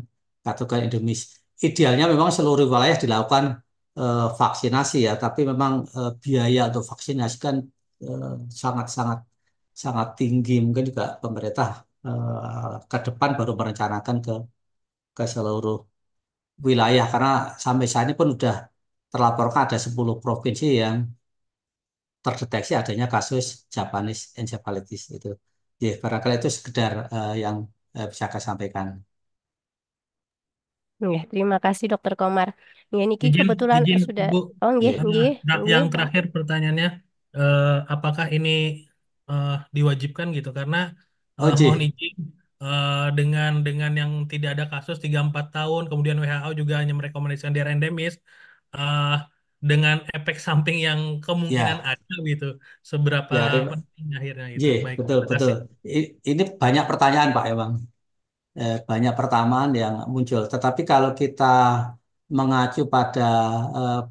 Speaker 2: kategori endemis. Idealnya memang seluruh wilayah dilakukan vaksinasi ya, tapi memang biaya untuk vaksinasi kan sangat-sangat sangat tinggi. Mungkin juga pemerintah ke depan baru merencanakan ke seluruh wilayah karena sampai saat ini pun sudah terlaporkan ada 10 provinsi yang terdeteksi adanya kasus Japanese encephalitis itu. Ya, barangkali itu sekedar yang bisa saya sampaikan.
Speaker 3: Ya, terima kasih Dokter Komar. Ya, Niki
Speaker 4: Izin,
Speaker 3: kebetulan
Speaker 4: izin
Speaker 3: sudah.
Speaker 4: Bu.
Speaker 3: Oh, nggih,
Speaker 2: Ya,
Speaker 3: nggih, nggih.
Speaker 4: Yang terakhir pertanyaannya, apakah ini diwajibkan gitu? Karena mohon
Speaker 2: Oji,
Speaker 4: izin dengan yang tidak ada kasus 3-4 tahun, kemudian WHO juga hanya merekomendasikan daerah endemis, eh, dengan efek samping yang kemungkinan
Speaker 2: ya,
Speaker 4: ada gitu, seberapa
Speaker 2: ya,
Speaker 4: penting akhirnya
Speaker 2: Ji,
Speaker 4: itu? Baik,
Speaker 2: betul,
Speaker 4: terima
Speaker 2: betul.
Speaker 4: kasih.
Speaker 2: Ini banyak pertanyaan Pak emang. Banyak pertanyaan yang muncul. Tetapi kalau kita mengacu pada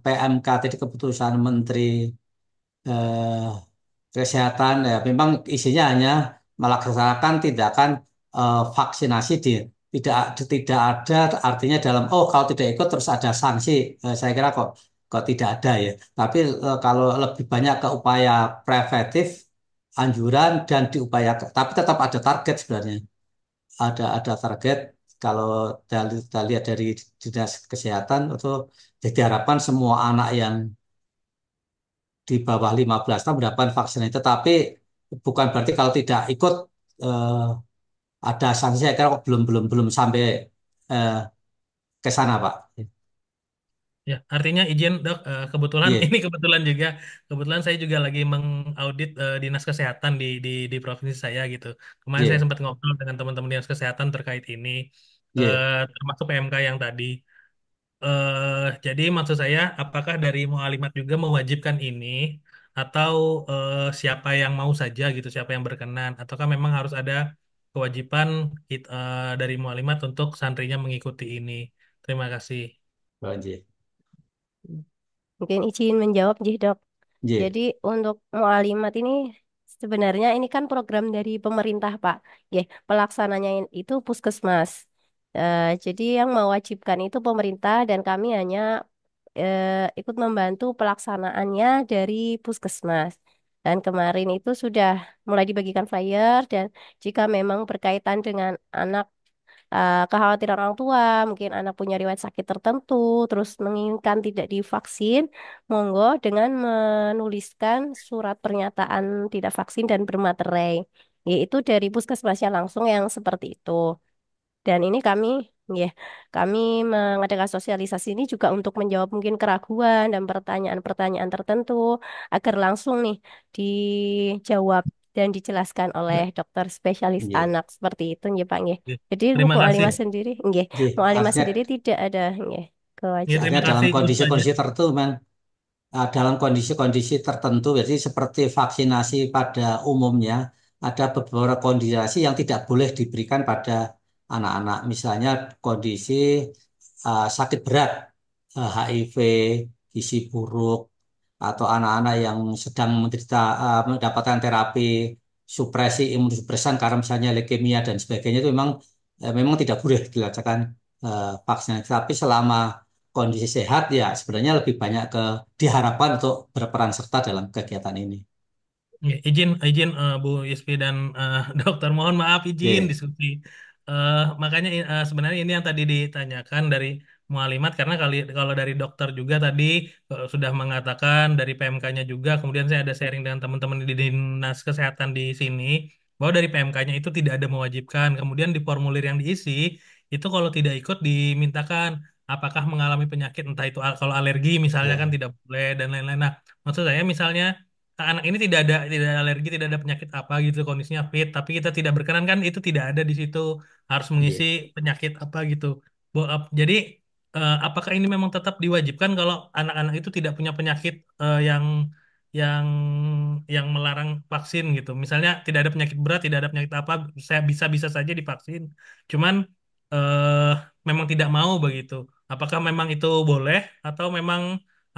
Speaker 2: PMK, tadi keputusan Menteri eh, Kesehatan, ya memang isinya hanya melaksanakan tindakan vaksinasi di tidak tidak ada artinya dalam kalau tidak ikut terus ada sanksi. Saya kira kok tidak ada ya. Tapi kalau lebih banyak ke upaya preventif, anjuran dan diupayakan, tapi tetap ada target sebenarnya ada target. kalau kita lihat dari dinas kesehatan itu diharapkan semua anak yang di bawah 15 tahun mendapatkan vaksin itu, tapi bukan berarti kalau tidak ikut eh, ada sanksi. Saya kira kok belum belum belum sampai eh, ke sana, Pak.
Speaker 4: Ya, artinya izin dok, kebetulan
Speaker 2: Iya,
Speaker 4: ini kebetulan juga, kebetulan saya juga lagi mengaudit dinas kesehatan di provinsi saya gitu. Kemarin saya
Speaker 2: iya,
Speaker 4: sempat ngobrol dengan teman-teman dinas kesehatan terkait ini,
Speaker 2: iya.
Speaker 4: termasuk PMK yang tadi. Jadi maksud saya, apakah dari Mualimat juga mewajibkan ini, atau siapa yang mau saja gitu, siapa yang berkenan, ataukah memang harus ada kewajiban dari Mualimat untuk santrinya mengikuti ini? Terima kasih.
Speaker 2: Oh, iya,
Speaker 3: Mungkin izin menjawab, Jih, Dok.
Speaker 2: iya,
Speaker 3: Jadi untuk mualimat ini sebenarnya ini kan program dari pemerintah, Pak. Ya, pelaksananya itu Puskesmas. Jadi yang mewajibkan itu pemerintah dan kami hanya ikut membantu pelaksanaannya dari Puskesmas. Dan kemarin itu sudah mulai dibagikan flyer dan jika memang berkaitan dengan anak, kekhawatiran orang tua, mungkin anak punya riwayat sakit tertentu, terus menginginkan tidak divaksin, monggo dengan menuliskan surat pernyataan tidak vaksin dan bermaterai, yaitu dari puskesmasnya langsung yang seperti itu. Dan ini kami, ya, kami mengadakan sosialisasi ini juga untuk menjawab mungkin keraguan dan pertanyaan-pertanyaan tertentu agar langsung nih dijawab dan dijelaskan oleh
Speaker 4: Ya,
Speaker 3: dokter spesialis
Speaker 2: iya,
Speaker 3: anak seperti itu, ya Pak. Ya.
Speaker 4: ya.
Speaker 3: Jadi untuk
Speaker 4: Terima kasih.
Speaker 3: Mu'alimah sendiri, nggih,
Speaker 2: iya.
Speaker 3: Mu'alimah
Speaker 2: Artinya,
Speaker 3: sendiri tidak ada,
Speaker 4: Ya,
Speaker 2: artinya
Speaker 4: terima
Speaker 3: kewajiban.
Speaker 2: dalam
Speaker 4: kasih Ustazah.
Speaker 2: kondisi-kondisi tertentu, memang dalam kondisi-kondisi tertentu, jadi seperti vaksinasi pada umumnya, ada beberapa kondisi yang tidak boleh diberikan pada anak-anak. Misalnya kondisi sakit berat, HIV, gizi buruk, atau anak-anak yang sedang menderita mendapatkan terapi supresi imunosupresan karena misalnya leukemia dan sebagainya, itu memang tidak boleh dilakukan vaksinasi. Tapi selama kondisi sehat, ya sebenarnya lebih banyak diharapkan untuk berperan serta dalam kegiatan ini.
Speaker 4: Ya, izin izin Bu Yusfi dan dokter, mohon maaf izin
Speaker 2: Oke,
Speaker 4: diskusi. Makanya sebenarnya ini yang tadi ditanyakan dari mualimat, karena kalau dari dokter juga tadi sudah mengatakan, dari PMK-nya juga, kemudian saya ada sharing dengan teman-teman di dinas kesehatan di sini bahwa dari PMK-nya itu tidak ada mewajibkan. Kemudian di formulir yang diisi itu kalau tidak ikut dimintakan apakah mengalami penyakit, entah itu kalau alergi misalnya kan
Speaker 2: ya,
Speaker 4: tidak boleh dan lain-lain. Nah, maksud saya misalnya anak ini tidak ada alergi, tidak ada penyakit apa gitu, kondisinya fit, tapi kita tidak berkenan kan, itu tidak ada di situ, harus mengisi
Speaker 2: ya,
Speaker 4: penyakit apa gitu. Jadi apakah ini memang tetap diwajibkan kalau anak-anak itu tidak punya penyakit yang yang melarang vaksin gitu. Misalnya tidak ada penyakit berat, tidak ada penyakit apa, saya bisa-bisa saja divaksin. Cuman eh, memang tidak mau begitu. Apakah memang itu boleh, atau memang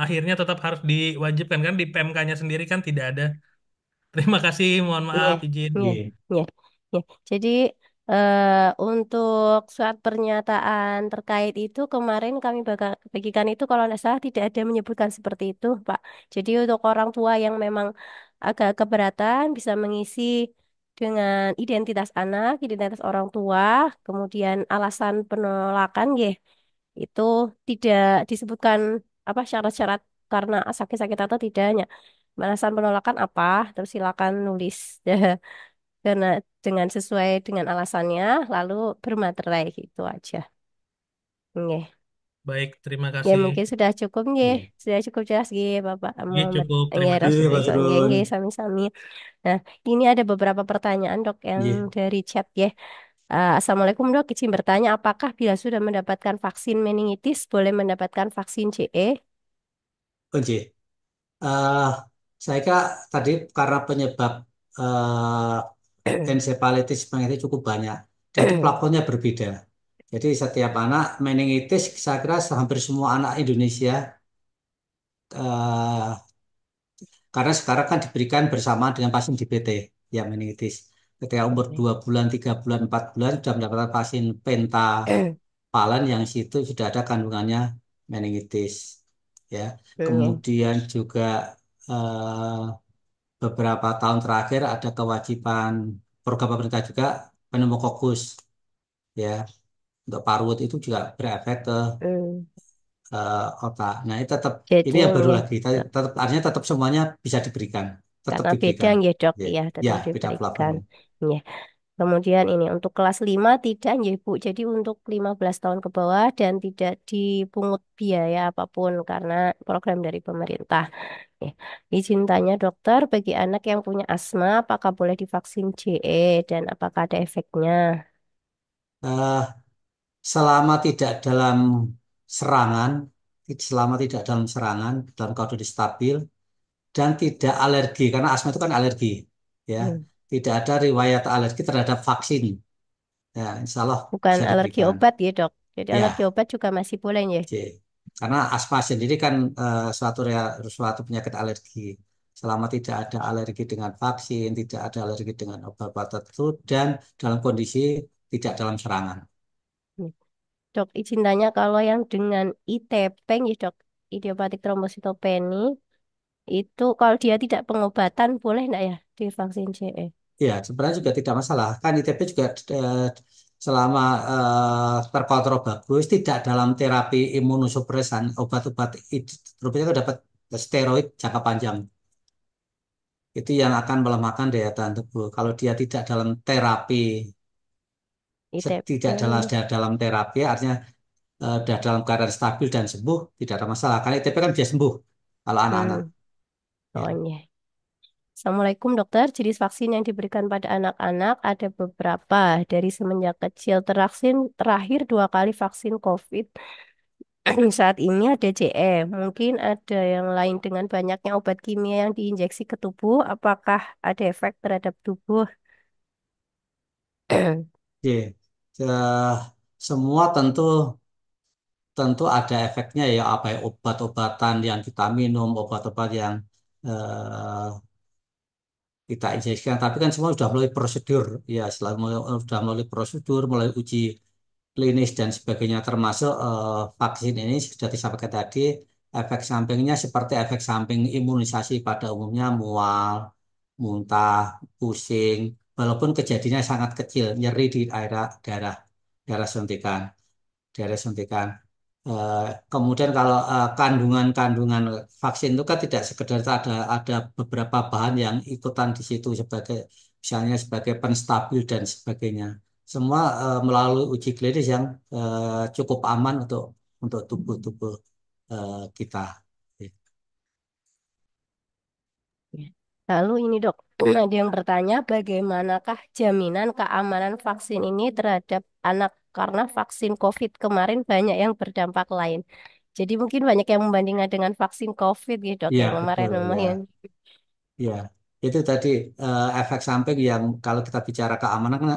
Speaker 4: akhirnya tetap harus diwajibkan, kan di PMK-nya sendiri kan tidak ada. Terima kasih, mohon
Speaker 3: Iya,
Speaker 4: maaf, izin.
Speaker 3: iya,
Speaker 2: ya,
Speaker 3: iya, iya. Jadi untuk surat pernyataan terkait itu kemarin kami bagikan itu kalau tidak salah tidak ada menyebutkan seperti itu, Pak. Jadi untuk orang tua yang memang agak keberatan bisa mengisi dengan identitas anak, identitas orang tua, kemudian alasan penolakan, ya, itu tidak disebutkan apa syarat-syarat karena sakit-sakit atau tidaknya. Alasan penolakan apa? Terus silakan nulis karena dengan sesuai dengan alasannya lalu bermaterai gitu aja. Nggih.
Speaker 4: Baik, terima
Speaker 3: Ya
Speaker 4: kasih.
Speaker 3: mungkin sudah cukup nggih.
Speaker 2: ya.
Speaker 3: Sudah cukup jelas nggih Bapak
Speaker 4: Oke,
Speaker 3: Muhammad.
Speaker 4: cukup.
Speaker 3: Nggih
Speaker 4: Terima
Speaker 3: Rasul
Speaker 4: kasih.
Speaker 2: Iya, Pak
Speaker 3: nggih
Speaker 2: Surun.
Speaker 3: nggih sami-sami. Nah, ini ada beberapa pertanyaan Dok yang
Speaker 2: Iya,
Speaker 3: dari chat ya. Assalamualaikum Dok, izin bertanya apakah bila sudah mendapatkan vaksin meningitis boleh mendapatkan vaksin CE?
Speaker 2: oke. Eh, saya kira tadi karena penyebab ensefalitis meningitis cukup banyak, dan itu pelakunya berbeda. Jadi setiap anak meningitis, saya kira hampir semua anak Indonesia, eh, karena sekarang kan diberikan bersamaan dengan vaksin DBT, ya meningitis. Ketika umur 2 bulan, 3 bulan, 4 bulan sudah mendapatkan vaksin pentavalent yang situ sudah ada kandungannya meningitis. Ya,
Speaker 3: Hmm,
Speaker 2: kemudian juga eh, beberapa tahun terakhir ada kewajiban program pemerintah juga pneumokokus, ya. untuk parut itu juga berefek ke
Speaker 3: Hmm.
Speaker 2: otak. Nah, ini tetap ini
Speaker 3: Jadi
Speaker 2: ya baru
Speaker 3: ya,
Speaker 2: lagi, tetap artinya tetap semuanya bisa diberikan, tetap
Speaker 3: karena beda
Speaker 2: diberikan.
Speaker 3: ya dok,
Speaker 2: Ya,
Speaker 3: ya
Speaker 2: ya,
Speaker 3: tetap
Speaker 2: beda
Speaker 3: diberikan.
Speaker 2: platformnya.
Speaker 3: Ya. Kemudian ini untuk kelas 5 tidak ya Bu. Jadi untuk 15 tahun ke bawah dan tidak dipungut biaya apapun karena program dari pemerintah. Ya. Izin tanya dokter, bagi anak yang punya asma, apakah boleh divaksin JE dan apakah ada efeknya?
Speaker 2: Eh, Selama tidak dalam serangan, selama tidak dalam serangan, dalam kondisi stabil, dan tidak alergi, karena asma itu kan alergi, ya,
Speaker 3: Hmm.
Speaker 2: tidak ada riwayat alergi terhadap vaksin, ya, insya Allah
Speaker 3: Bukan
Speaker 2: bisa
Speaker 3: alergi
Speaker 2: diberikan.
Speaker 3: obat ya dok. Jadi alergi
Speaker 2: Ya,
Speaker 3: obat juga masih boleh ya.
Speaker 2: C. Karena asma sendiri kan suatu penyakit alergi. Selama tidak ada alergi dengan vaksin, tidak ada alergi dengan obat-obat tertentu, dan dalam kondisi tidak dalam serangan.
Speaker 3: Hmm. Dok, izin tanya kalau yang dengan ITP ya dok, idiopatik trombositopeni, itu kalau dia tidak pengobatan boleh enggak ya divaksin JE?
Speaker 2: Ya, sebenarnya juga tidak masalah. Kan ITP juga eh, selama terkontrol bagus, tidak dalam terapi imunosupresan, obat-obat itu dapat steroid jangka panjang. Itu yang akan melemahkan daya tahan tubuh. Kalau dia tidak dalam terapi, tidak dalam
Speaker 3: ITP.
Speaker 2: dalam terapi, artinya sudah dalam keadaan stabil dan sembuh, tidak ada masalah. Karena ITP kan bisa sembuh kalau anak-anak.
Speaker 3: Hmm.
Speaker 2: Ya,
Speaker 3: Oh, iya. Assalamualaikum dokter. Jenis vaksin yang diberikan pada anak-anak ada beberapa. Dari semenjak kecil teraksin terakhir 2 kali vaksin COVID. Saat ini ada CE. Mungkin ada yang lain dengan banyaknya obat kimia yang diinjeksi ke tubuh. Apakah ada efek terhadap tubuh?
Speaker 2: oke. Eh, Semua tentu tentu ada efeknya ya, apa ya, obat-obatan yang kita minum, obat-obat yang eh, kita injeksikan. Tapi kan semua sudah melalui prosedur, ya, sudah melalui prosedur, melalui uji klinis dan sebagainya, termasuk vaksin ini sudah disampaikan tadi, efek sampingnya seperti efek samping imunisasi pada umumnya, mual, muntah, pusing, walaupun kejadiannya sangat kecil, nyeri di daerah daerah daerah suntikan, daerah suntikan. Eh, Kemudian kalau kandungan-kandungan vaksin itu kan tidak sekedar ada beberapa bahan yang ikutan di situ sebagai, misalnya sebagai penstabil dan sebagainya. Semua melalui uji klinis yang cukup aman untuk tubuh-tubuh kita.
Speaker 3: Ya. Lalu ini dok, ada yang bertanya bagaimanakah jaminan keamanan vaksin ini terhadap anak karena vaksin COVID kemarin banyak yang berdampak lain. Jadi mungkin banyak yang membandingkan dengan vaksin COVID gitu dok
Speaker 2: Iya,
Speaker 3: yang kemarin
Speaker 2: betul ya.
Speaker 3: lumayan.
Speaker 2: Ya, itu tadi efek samping yang kalau kita bicara keamanan kan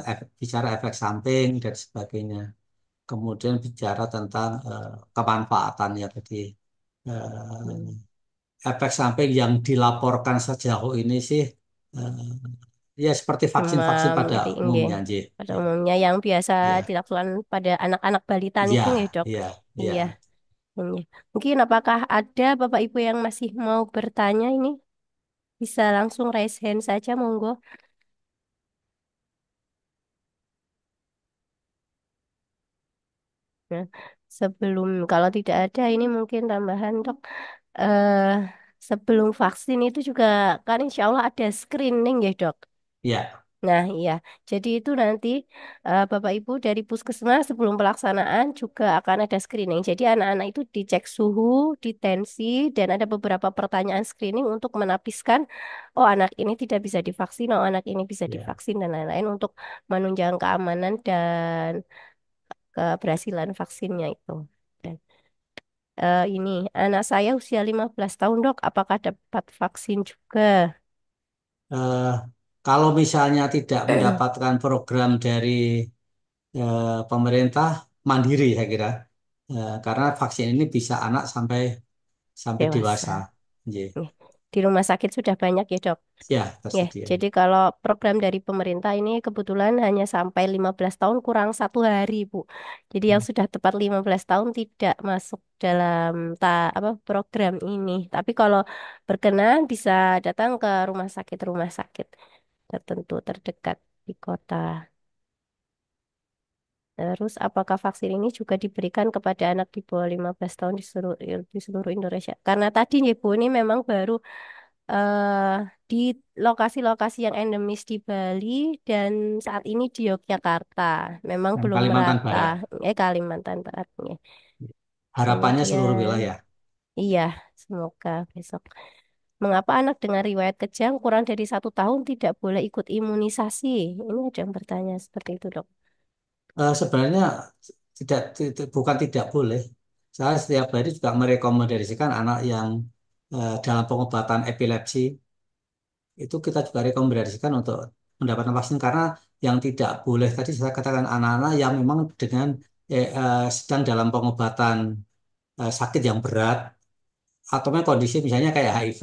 Speaker 2: bicara efek samping dan sebagainya. Kemudian bicara tentang kemanfaatan ya tadi.
Speaker 3: Hmm.
Speaker 2: Efek samping yang dilaporkan sejauh ini sih eh, ya seperti vaksin-vaksin
Speaker 3: Demam,
Speaker 2: pada
Speaker 3: nggih.
Speaker 2: umumnya, J.
Speaker 3: Pada
Speaker 2: Ya,
Speaker 3: umumnya yang biasa
Speaker 2: ya,
Speaker 3: dilakukan pada anak-anak balita niku ya
Speaker 2: ya,
Speaker 3: dok.
Speaker 2: ya,
Speaker 3: Iya.
Speaker 2: ya.
Speaker 3: Iya. Mungkin apakah ada Bapak Ibu yang masih mau bertanya ini? Bisa langsung raise hand saja, monggo. Nah, sebelum kalau tidak ada ini mungkin tambahan dok. eh Sebelum vaksin itu juga kan insya Allah ada screening ya dok.
Speaker 2: Ya,
Speaker 3: Nah iya, jadi itu nanti Bapak Ibu dari Puskesmas sebelum pelaksanaan juga akan ada screening. Jadi anak-anak itu dicek suhu, ditensi, dan ada beberapa pertanyaan screening untuk menapiskan, oh anak ini tidak bisa divaksin, oh anak ini bisa
Speaker 2: ya.
Speaker 3: divaksin dan lain-lain untuk menunjang keamanan dan keberhasilan vaksinnya itu. Dan ini anak saya usia 15 tahun dok, apakah dapat vaksin juga?
Speaker 2: Eh, Kalau misalnya tidak mendapatkan program dari pemerintah, mandiri saya kira. Karena vaksin ini bisa anak sampai sampai dewasa.
Speaker 3: Dewasa.
Speaker 2: J.
Speaker 3: Nih, di rumah sakit sudah banyak ya dok.
Speaker 2: Ya,
Speaker 3: Ya,
Speaker 2: tersedia.
Speaker 3: jadi kalau program dari pemerintah ini kebetulan hanya sampai 15 tahun kurang 1 hari, Bu. Jadi yang sudah tepat 15 tahun tidak masuk dalam apa program ini. Tapi kalau berkenan bisa datang ke rumah sakit tertentu terdekat di kota. Terus apakah vaksin ini juga diberikan kepada anak di bawah 15 tahun di seluruh Indonesia? Karena tadi nih Bu, ini memang baru eh, di lokasi-lokasi yang endemis di Bali dan saat ini di Yogyakarta. Memang
Speaker 2: dan
Speaker 3: belum
Speaker 2: Kalimantan
Speaker 3: merata.
Speaker 2: Barat.
Speaker 3: Kalimantan Barat. Ya.
Speaker 2: Harapannya seluruh
Speaker 3: Kemudian,
Speaker 2: wilayah.
Speaker 3: iya, semoga besok. Mengapa anak dengan riwayat kejang kurang dari 1 tahun tidak boleh ikut imunisasi? Ini ada yang bertanya seperti itu, Dok.
Speaker 2: Sebenarnya bukan tidak boleh. Saya setiap hari juga merekomendasikan anak yang dalam pengobatan epilepsi itu kita juga rekomendasikan untuk mendapatkan vaksin karena yang tidak boleh tadi saya katakan anak-anak yang memang dengan sedang dalam pengobatan sakit yang berat atau memang kondisi misalnya kayak HIV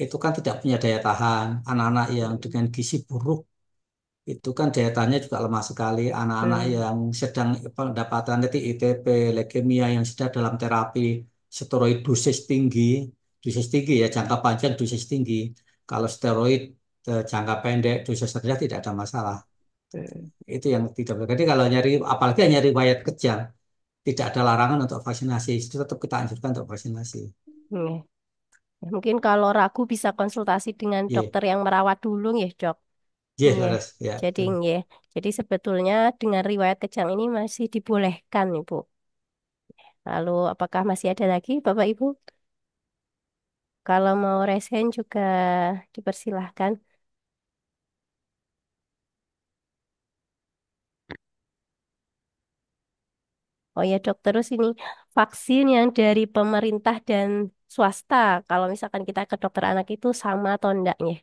Speaker 2: itu kan tidak punya daya tahan. Anak-anak yang
Speaker 3: Hmm.
Speaker 2: dengan gizi buruk itu kan daya tahannya juga lemah sekali. Anak-anak
Speaker 3: Hmm.
Speaker 2: yang sedang pendapatan nanti ITP, leukemia yang sedang dalam terapi steroid dosis tinggi ya jangka panjang dosis tinggi. Kalau steroid jangka pendek dosis rendah tidak ada masalah.
Speaker 3: Hmm.
Speaker 2: Itu yang tidak boleh. Jadi kalau nyari apalagi nyari riwayat kejang, tidak ada larangan untuk vaksinasi. Itu tetap kita anjurkan untuk vaksinasi.
Speaker 3: Iya. Ya, mungkin kalau ragu bisa konsultasi dengan
Speaker 2: Iya,
Speaker 3: dokter yang merawat dulu ya, Dok.
Speaker 2: iya,
Speaker 3: Iya.
Speaker 2: harus ya.
Speaker 3: Jadi
Speaker 2: Betul.
Speaker 3: iya. Jadi sebetulnya dengan riwayat kejang ini masih dibolehkan, Ibu. Lalu apakah masih ada lagi, Bapak Ibu? Kalau mau resen juga dipersilahkan. Oh ya, Dok, terus ini vaksin yang dari pemerintah dan swasta. Kalau misalkan kita ke dokter anak itu sama atau enggak ya?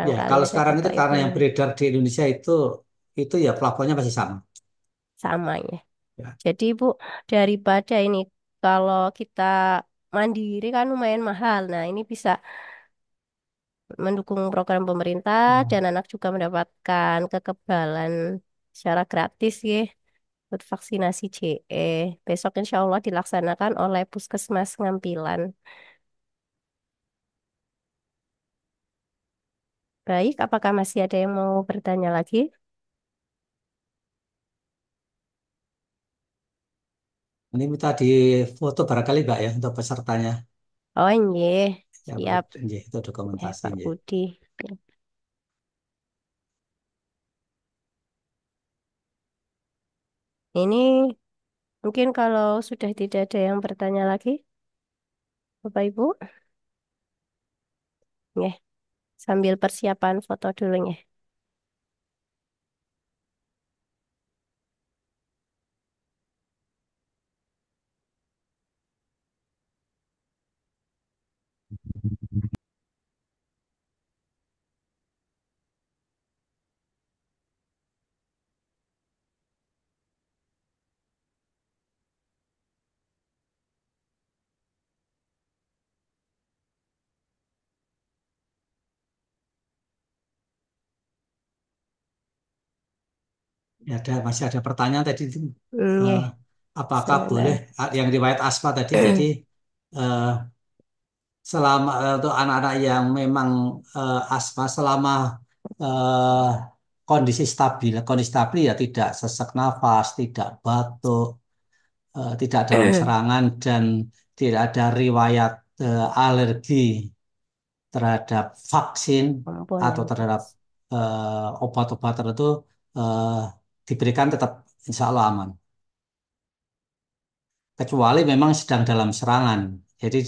Speaker 2: Ya,
Speaker 3: Barangkali
Speaker 2: kalau
Speaker 3: ada
Speaker 2: sekarang itu
Speaker 3: Bapak Ibu
Speaker 2: karena yang
Speaker 3: yang
Speaker 2: beredar di Indonesia itu ya plafonnya masih sama.
Speaker 3: sama ya.
Speaker 2: Ya,
Speaker 3: Jadi Bu, daripada ini kalau kita mandiri kan lumayan mahal. Nah, ini bisa mendukung program pemerintah dan anak juga mendapatkan kekebalan secara gratis ya buat vaksinasi JE. Besok insya Allah dilaksanakan oleh Puskesmas Ngampilan. Baik, apakah masih ada yang mau bertanya lagi?
Speaker 2: ini minta di foto barangkali Mbak ya untuk pesertanya.
Speaker 3: Oh, iya,
Speaker 2: Ya,
Speaker 3: siap.
Speaker 2: itu dokumentasi.
Speaker 3: Pak
Speaker 2: Nggih.
Speaker 3: Budi. Ini mungkin kalau sudah tidak ada yang bertanya lagi, Bapak Ibu, ya, sambil persiapan foto dulu ya.
Speaker 2: Ya, masih ada pertanyaan tadi itu.
Speaker 3: Ya,
Speaker 2: Eh, apakah boleh
Speaker 3: sebentar.
Speaker 2: yang riwayat asma tadi jadi eh, selama untuk anak-anak yang memang asma selama eh, kondisi stabil ya tidak sesak nafas, tidak batuk, tidak dalam serangan dan tidak ada riwayat alergi terhadap vaksin atau
Speaker 3: Komponen.
Speaker 2: terhadap obat-obat tertentu eh, diberikan tetap insya Allah aman. Kecuali memang sedang dalam serangan. Jadi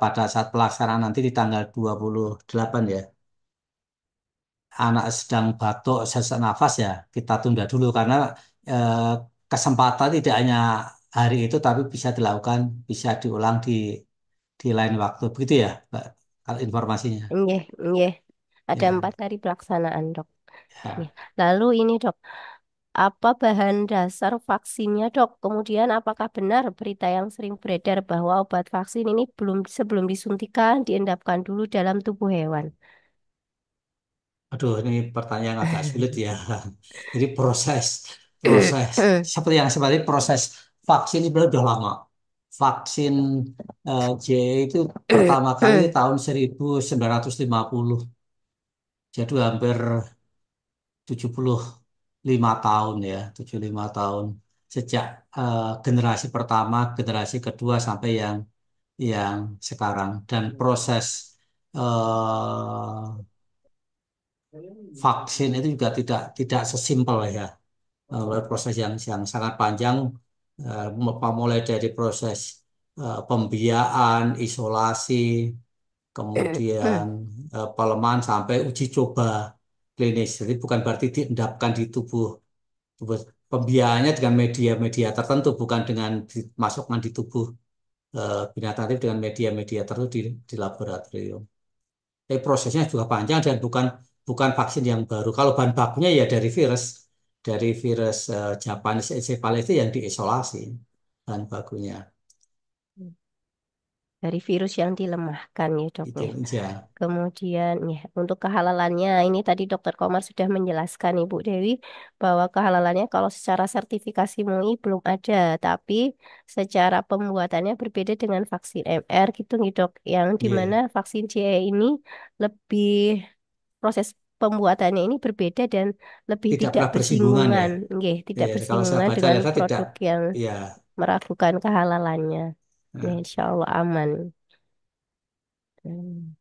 Speaker 2: pada saat pelaksanaan nanti di tanggal 28 ya, anak sedang batuk, sesak nafas ya kita tunda dulu karena eh, kesempatan tidak hanya hari itu tapi bisa dilakukan, bisa diulang di lain waktu. Begitu ya, Mbak, kalau informasinya.
Speaker 3: Iya, iya. Ada
Speaker 2: Ya,
Speaker 3: 4 hari pelaksanaan, Dok. Ya.
Speaker 2: ya.
Speaker 3: Lalu ini, Dok, apa bahan dasar vaksinnya, Dok? Kemudian apakah benar berita yang sering beredar bahwa obat vaksin ini sebelum disuntikan diendapkan dulu dalam tubuh hewan?
Speaker 2: Aduh, ini pertanyaan agak sulit ya. Jadi proses seperti yang seperti proses vaksin ini sudah lama. Vaksin J itu pertama kali tahun 1950. Jadi hampir 70. 5 tahun ya, 75 tahun sejak generasi pertama, generasi kedua sampai yang sekarang dan proses eh, vaksin itu juga tidak sesimpel ya. Proses yang sangat panjang, mulai dari proses pembiayaan, isolasi, kemudian pelemahan sampai uji coba klinis. Jadi bukan berarti diendapkan di tubuh pembiayaannya dengan media-media tertentu, bukan dengan dimasukkan di tubuh binatang, tapi dengan media-media tertentu di laboratorium. Tapi prosesnya juga panjang dan bukan bukan vaksin yang baru. Kalau bahan bakunya ya dari virus Japanese encephalitis itu yang diisolasi bahan bakunya.
Speaker 3: Dari virus yang dilemahkan ya dok
Speaker 2: Itu
Speaker 3: ya.
Speaker 2: aja.
Speaker 3: Kemudian ya untuk kehalalannya ini tadi Dokter Komar sudah menjelaskan Ibu Dewi bahwa kehalalannya kalau secara sertifikasi MUI belum ada, tapi secara pembuatannya berbeda dengan vaksin MR gitu nih dok, yang dimana
Speaker 2: Iya,
Speaker 3: vaksin CE ini lebih proses pembuatannya ini berbeda dan lebih
Speaker 2: tidak
Speaker 3: tidak
Speaker 2: pernah bersinggungan ya.
Speaker 3: bersinggungan, nggih, tidak
Speaker 2: Iya, kalau saya
Speaker 3: bersinggungan
Speaker 2: baca
Speaker 3: dengan
Speaker 2: data tidak,
Speaker 3: produk yang
Speaker 2: ya.
Speaker 3: meragukan kehalalannya. Ya,
Speaker 2: Nah,
Speaker 3: insya Allah aman. Hmm.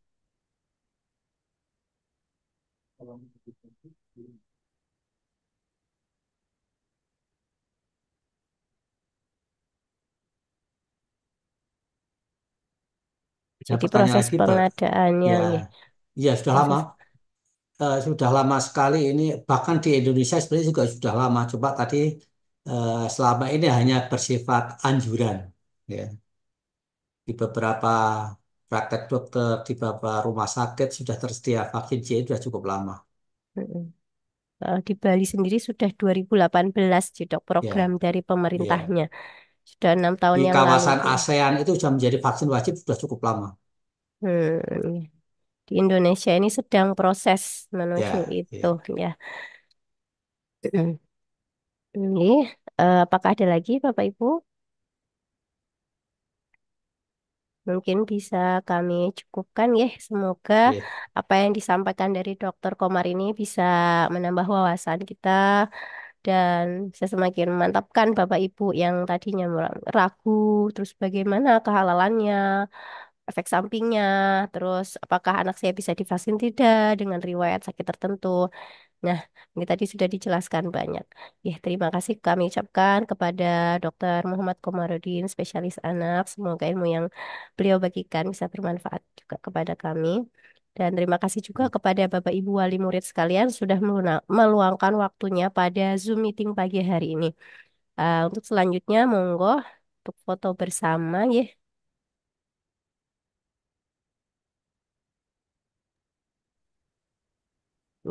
Speaker 2: ada
Speaker 3: Jadi
Speaker 2: pertanyaan
Speaker 3: proses
Speaker 2: lagi, Pak.
Speaker 3: pengadaannya,
Speaker 2: Ya,
Speaker 3: nggih,
Speaker 2: ya sudah lama.
Speaker 3: proses.
Speaker 2: Sudah lama sekali ini, bahkan di Indonesia sebenarnya juga sudah lama. Coba tadi selama ini hanya bersifat anjuran, ya. Di beberapa praktek dokter, di beberapa rumah sakit sudah tersedia vaksin C sudah cukup lama.
Speaker 3: Mm-mm. Di Bali sendiri sudah 2018 Cedok program
Speaker 2: Ya,
Speaker 3: dari
Speaker 2: ya.
Speaker 3: pemerintahnya. Sudah 6 tahun
Speaker 2: Di
Speaker 3: yang lalu.
Speaker 2: kawasan ASEAN itu sudah menjadi vaksin wajib sudah cukup lama.
Speaker 3: Hmm, di Indonesia ini sedang proses menuju
Speaker 2: Ya,
Speaker 3: itu
Speaker 2: ya.
Speaker 3: ya. Ini apakah ada lagi Bapak Ibu? Mungkin bisa kami cukupkan ya. Semoga
Speaker 2: Ya.
Speaker 3: apa yang disampaikan dari Dokter Komar ini bisa menambah wawasan kita dan bisa semakin memantapkan Bapak Ibu yang tadinya ragu, terus bagaimana kehalalannya, efek sampingnya, terus apakah anak saya bisa divaksin tidak dengan riwayat sakit tertentu. Nah, ini tadi sudah dijelaskan banyak. Ya, terima kasih kami ucapkan kepada Dr. Muhammad Komarudin, spesialis anak. Semoga ilmu yang beliau bagikan bisa bermanfaat juga kepada kami. Dan terima kasih juga kepada Bapak Ibu wali murid sekalian sudah meluangkan waktunya pada Zoom meeting pagi hari ini. Untuk selanjutnya, monggo untuk foto bersama ya.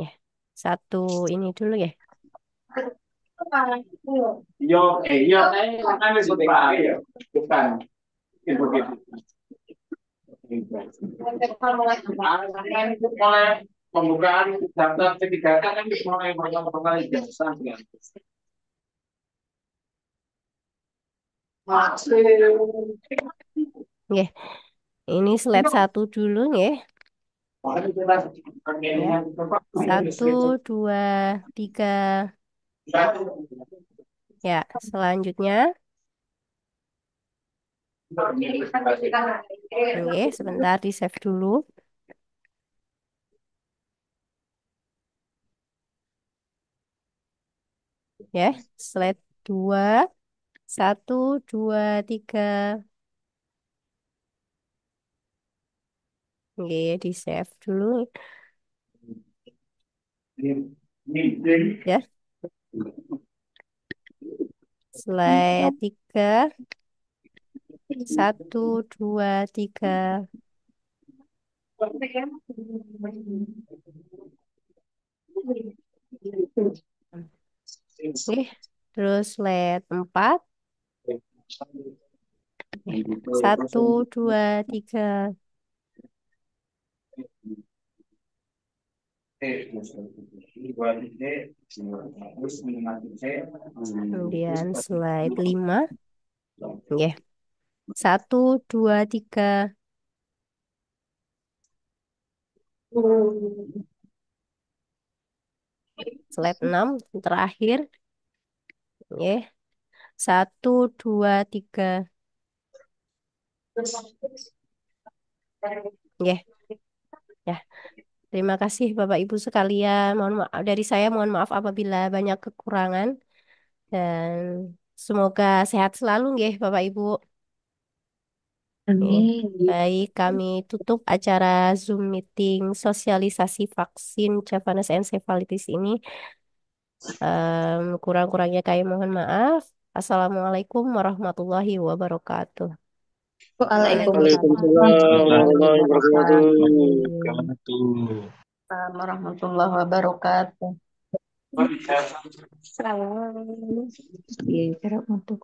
Speaker 3: Ya, satu ini dulu ya.
Speaker 5: Kan wis ya. Bukan. Itu gitu. Mulai pembukaan daftar ketiga kan mulai mulai biasa ya.
Speaker 3: Ya, ini slide satu dulu ya. Ya, satu, dua, tiga. Ya, selanjutnya. Oke, sebentar di save dulu. Ya, slide dua, satu, dua, tiga. Oke, di save dulu. Ya, slide tiga, satu, dua, tiga. Oke, terus slide empat. Satu, dua, tiga. Kemudian slide lima. Ya, satu, dua, tiga. Slide 6 terakhir. Ya. 1, 2, 3. Ya. Ya. Terima kasih Bapak Ibu sekalian. Mohon maaf dari saya, mohon maaf apabila banyak kekurangan dan semoga sehat selalu nggih Bapak Ibu. Nih, baik kami tutup acara Zoom meeting sosialisasi vaksin Japanese encephalitis ini. Kurang-kurangnya kami mohon maaf. Assalamualaikum warahmatullahi wabarakatuh.
Speaker 1: Waalaikumsalam
Speaker 5: Waalaikumsalam
Speaker 1: warahmatullahi
Speaker 5: warahmatullahi
Speaker 1: wabarakatuh.
Speaker 5: wabarakatuh.
Speaker 1: Warahmatullahi wabarakatuh. Iya, kira untuk